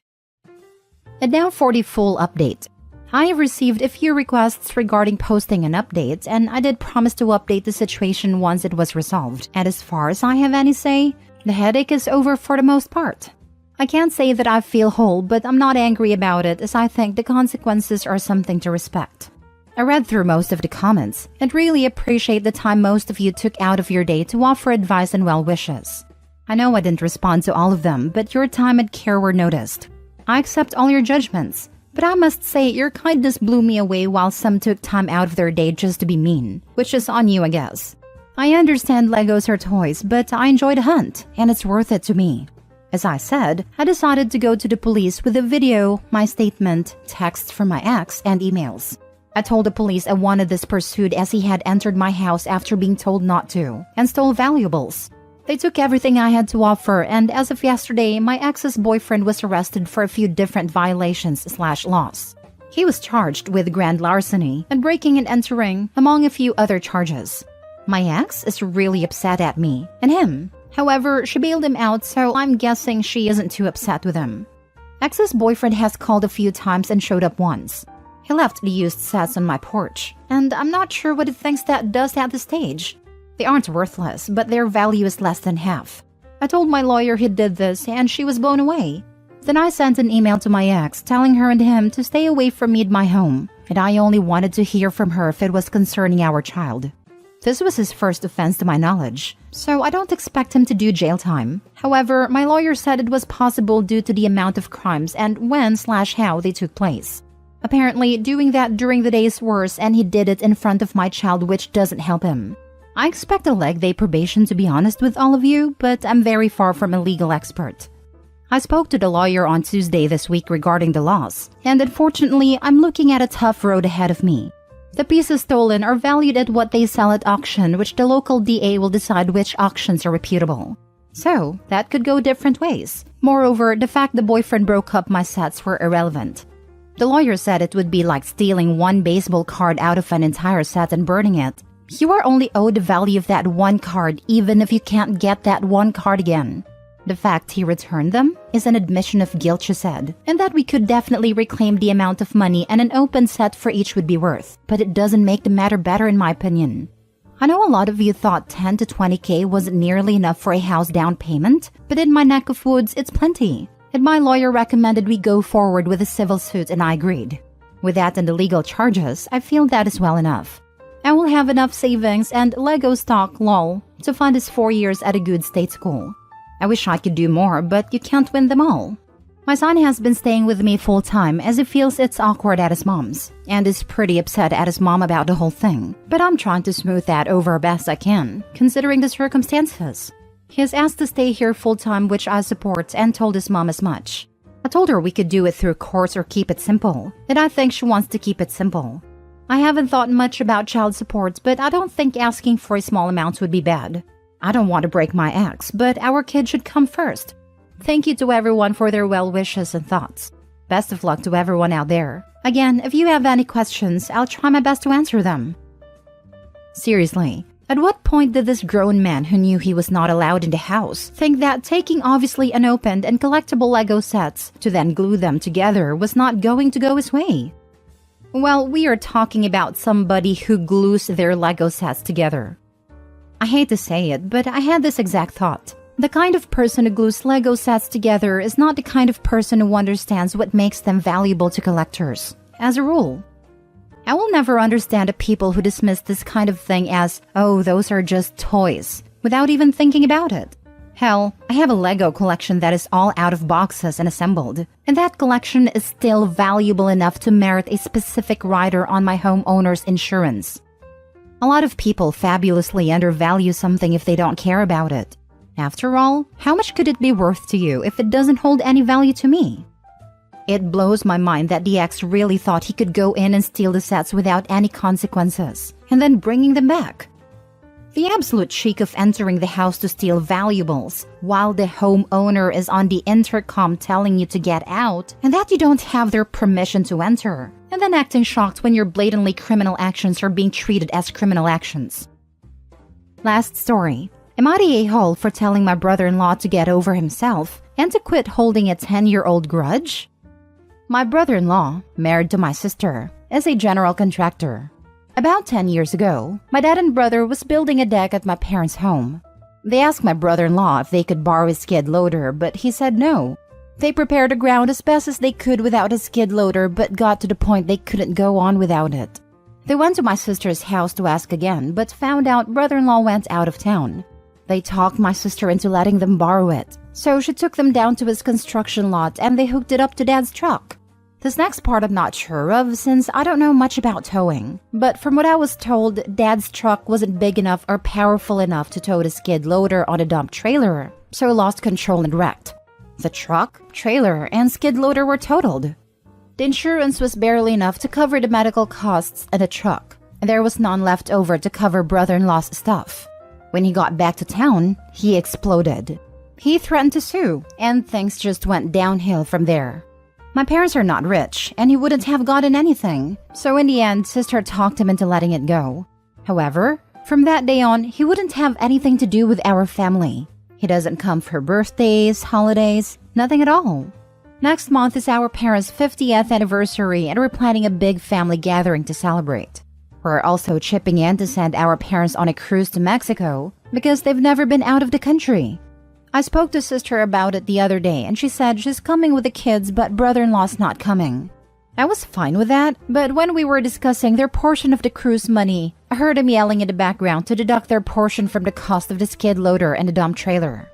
And now for the full update. I have received a few requests regarding posting an update, and I did promise to update the situation once it was resolved. And as far as I have any say, the headache is over for the most part. I can't say that I feel whole, but I'm not angry about it as I think the consequences are something to respect. I read through most of the comments and really appreciate the time most of you took out of your day to offer advice and well wishes. I know I didn't respond to all of them, but your time and care were noticed. I accept all your judgments. But I must say, your kindness blew me away while some took time out of their day just to be mean, which is on you, I guess. I understand Legos are toys, but I enjoy the hunt, and it's worth it to me. As I said, I decided to go to the police with a video, my statement, texts from my ex, and emails. I told the police I wanted this pursued as he had entered my house after being told not to, and stole valuables. They took everything I had to offer, and as of yesterday, my ex's boyfriend was arrested for a few different violations/loss. He was charged with grand larceny and breaking and entering, among a few other charges. My ex is really upset at me, and him. However, she bailed him out, so I'm guessing she isn't too upset with him. Ex's boyfriend has called a few times and showed up once. He left the used sets on my porch, and I'm not sure what he thinks that does at this stage. They aren't worthless, but their value is less than half. I told my lawyer he did this, and she was blown away. Then I sent an email to my ex telling her and him to stay away from me at my home, and I only wanted to hear from her if it was concerning our child. This was his first offense to my knowledge, so I don't expect him to do jail time. However, my lawyer said it was possible due to the amount of crimes and when/how they took place. Apparently, doing that during the day is worse, and he did it in front of my child, which doesn't help him. I expect a leg day probation, to be honest with all of you, but I'm very far from a legal expert. I spoke to the lawyer on Tuesday this week regarding the loss, and unfortunately, I'm looking at a tough road ahead of me. The pieces stolen are valued at what they sell at auction, which the local DA will decide which auctions are reputable. So, that could go different ways. Moreover, the fact the boyfriend broke up my sets were irrelevant. The lawyer said it would be like stealing one baseball card out of an entire set and burning it. You are only owed the value of that one card even if you can't get that one card again. The fact he returned them is an admission of guilt, she said, and that we could definitely reclaim the amount of money and an open set for each would be worth, but it doesn't make the matter better in my opinion. I know a lot of you thought 10 to 20K wasn't nearly enough for a house down payment, but in my neck of woods, it's plenty. And my lawyer recommended we go forward with a civil suit and I agreed. With that and the legal charges, I feel that is well enough. I will have enough savings and Lego stock, lol, to fund his 4 years at a good state school. I wish I could do more, but you can't win them all. My son has been staying with me full-time as he feels it's awkward at his mom's, and is pretty upset at his mom about the whole thing. But I'm trying to smooth that over best I can, considering the circumstances. He has asked to stay here full-time, which I support, and told his mom as much. I told her we could do it through courts or keep it simple, and I think she wants to keep it simple. I haven't thought much about child support, but I don't think asking for a small amount would be bad. I don't want to break my ex, but our kid should come first. Thank you to everyone for their well wishes and thoughts. Best of luck to everyone out there. Again, if you have any questions, I'll try my best to answer them. Seriously, at what point did this grown man who knew he was not allowed in the house think that taking obviously unopened and collectible Lego sets to then glue them together was not going to go his way? Well, we are talking about somebody who glues their Lego sets together. I hate to say it, but I had this exact thought. The kind of person who glues Lego sets together is not the kind of person who understands what makes them valuable to collectors, as a rule. I will never understand the people who dismiss this kind of thing as, oh, those are just toys, without even thinking about it. Hell, I have a Lego collection that is all out of boxes and assembled, and that collection is still valuable enough to merit a specific rider on my homeowner's insurance. A lot of people fabulously undervalue something if they don't care about it. After all, how much could it be worth to you if it doesn't hold any value to me? It blows my mind that the ex really thought he could go in and steal the sets without any consequences, and then bringing them back. The absolute cheek of entering the house to steal valuables, while the homeowner is on the intercom telling you to get out, and that you don't have their permission to enter, and then acting shocked when your blatantly criminal actions are being treated as criminal actions. Last story. Am I the a-hole for telling my brother-in-law to get over himself and to quit holding a 10-year-old grudge? My brother-in-law, married to my sister, is a general contractor. About 10 years ago, my dad and brother was building a deck at my parents' home. They asked my brother-in-law if they could borrow his skid loader, but he said no. They prepared the ground as best as they could without a skid loader, but got to the point they couldn't go on without it. They went to my sister's house to ask again, but found out brother-in-law went out of town. They talked my sister into letting them borrow it, so she took them down to his construction lot and they hooked it up to Dad's truck. This next part I'm not sure of since I don't know much about towing, but from what I was told, Dad's truck wasn't big enough or powerful enough to tow the skid loader on a dump trailer, so lost control and wrecked. The truck, trailer, and skid loader were totaled. The insurance was barely enough to cover the medical costs and the truck, and there was none left over to cover brother-in-law's stuff. When he got back to town, he exploded. He threatened to sue, and things just went downhill from there. My parents are not rich, and he wouldn't have gotten anything, so in the end, sister talked him into letting it go. However, from that day on, he wouldn't have anything to do with our family. He doesn't come for birthdays, holidays, nothing at all. Next month is our parents' 50th anniversary, and we're planning a big family gathering to celebrate. We're also chipping in to send our parents on a cruise to Mexico because they've never been out of the country. I spoke to sister about it the other day and she said she's coming with the kids but brother-in-law's not coming. I was fine with that, but when we were discussing their portion of the cruise money, I heard him yelling in the background to deduct their portion from the cost of the skid loader and the dump trailer.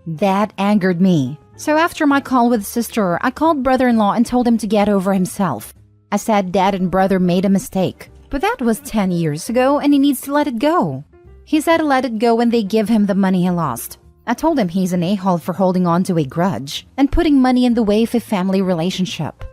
That angered me. So after my call with sister, I called brother-in-law and told him to get over himself. I said Dad and brother made a mistake, but that was 10 years ago and he needs to let it go. He said let it go when they give him the money he lost. I told him he's an a-hole for holding on to a grudge and putting money in the way of a family relationship.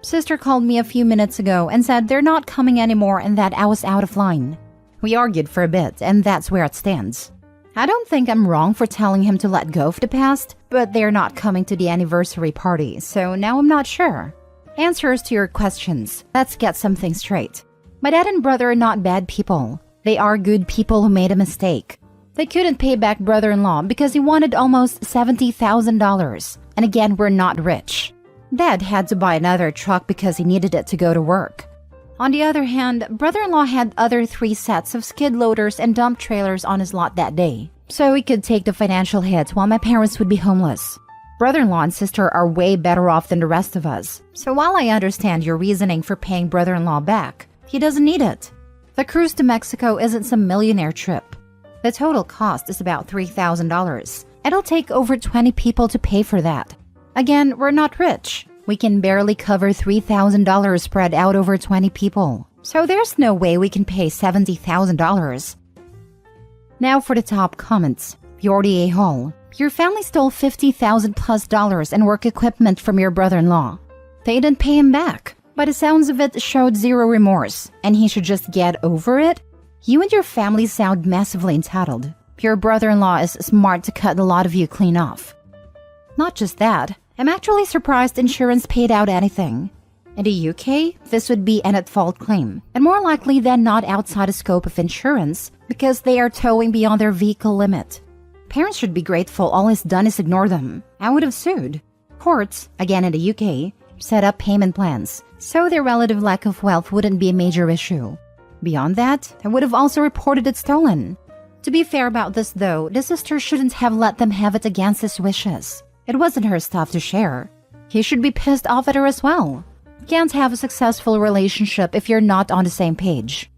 Sister called me a few minutes ago and said they're not coming anymore and that I was out of line. We argued for a bit and that's where it stands. I don't think I'm wrong for telling him to let go of the past, but they're not coming to the anniversary party, so now I'm not sure. Answers to your questions. Let's get something straight. My dad and brother are not bad people. They are good people who made a mistake. They couldn't pay back brother-in-law because he wanted almost $70,000. And again, we're not rich. Dad had to buy another truck because he needed it to go to work. On the other hand, brother-in-law had other 3 sets of skid loaders and dump trailers on his lot that day, so he could take the financial hit while my parents would be homeless. Brother-in-law and sister are way better off than the rest of us, so while I understand your reasoning for paying brother-in-law back, he doesn't need it. The cruise to Mexico isn't some millionaire trip. The total cost is about $3,000. It'll take over 20 people to pay for that. Again, we're not rich. We can barely cover $3,000 spread out over 20 people. So there's no way we can pay $70,000. Now for the top comments. You're the a-hole. Your family stole $50,000+ in work equipment from your brother-in-law. They didn't pay him back. By the sounds of it, showed zero remorse, and he should just get over it. You and your family sound massively entitled. Your brother-in-law is smart to cut a lot of you clean off. Not just that, I'm actually surprised insurance paid out anything. In the UK, this would be an at-fault claim, and more likely than not outside the scope of insurance because they are towing beyond their vehicle limit. Parents should be grateful all he's done is ignore them. I would have sued. Courts, again in the UK, set up payment plans, so their relative lack of wealth wouldn't be a major issue. Beyond that, I would have also reported it stolen. To be fair about this though, the sister shouldn't have let them have it against his wishes. It wasn't her stuff to share. He should be pissed off at her as well. Can't have a successful relationship if you're not on the same page.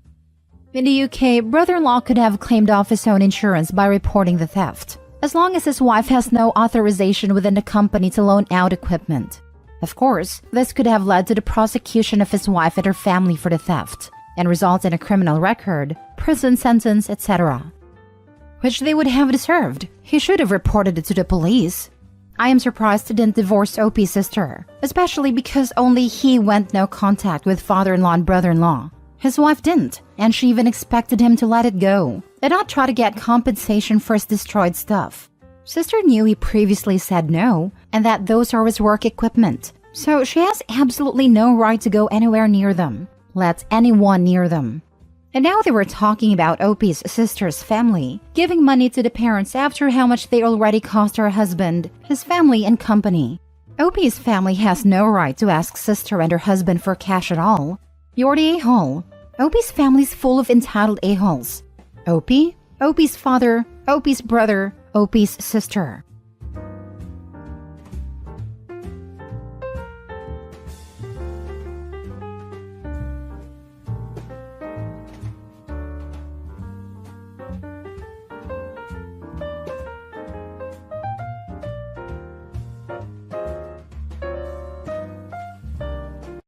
In the UK, brother-in-law could have claimed off his own insurance by reporting the theft, as long as his wife has no authorization within the company to loan out equipment. Of course, this could have led to the prosecution of his wife and her family for the theft, and result in a criminal record, prison sentence, etc. Which they would have deserved. He should have reported it to the police. I am surprised he didn't divorce Opie's sister, especially because only he went no contact with father-in-law and brother-in-law. His wife didn't, and she even expected him to let it go, and not try to get compensation for his destroyed stuff. Sister knew he previously said no, and that those are his work equipment, so she has absolutely no right to go anywhere near them, let anyone near them. And now they were talking about Opie's sister's family, giving money to the parents after how much they already cost her husband, his family, and company. Opie's family has no right to ask sister and her husband for cash at all. You're the a-hole. Opie's family's full of entitled a-holes. Opie, Opie's father, Opie's brother, Opie's sister.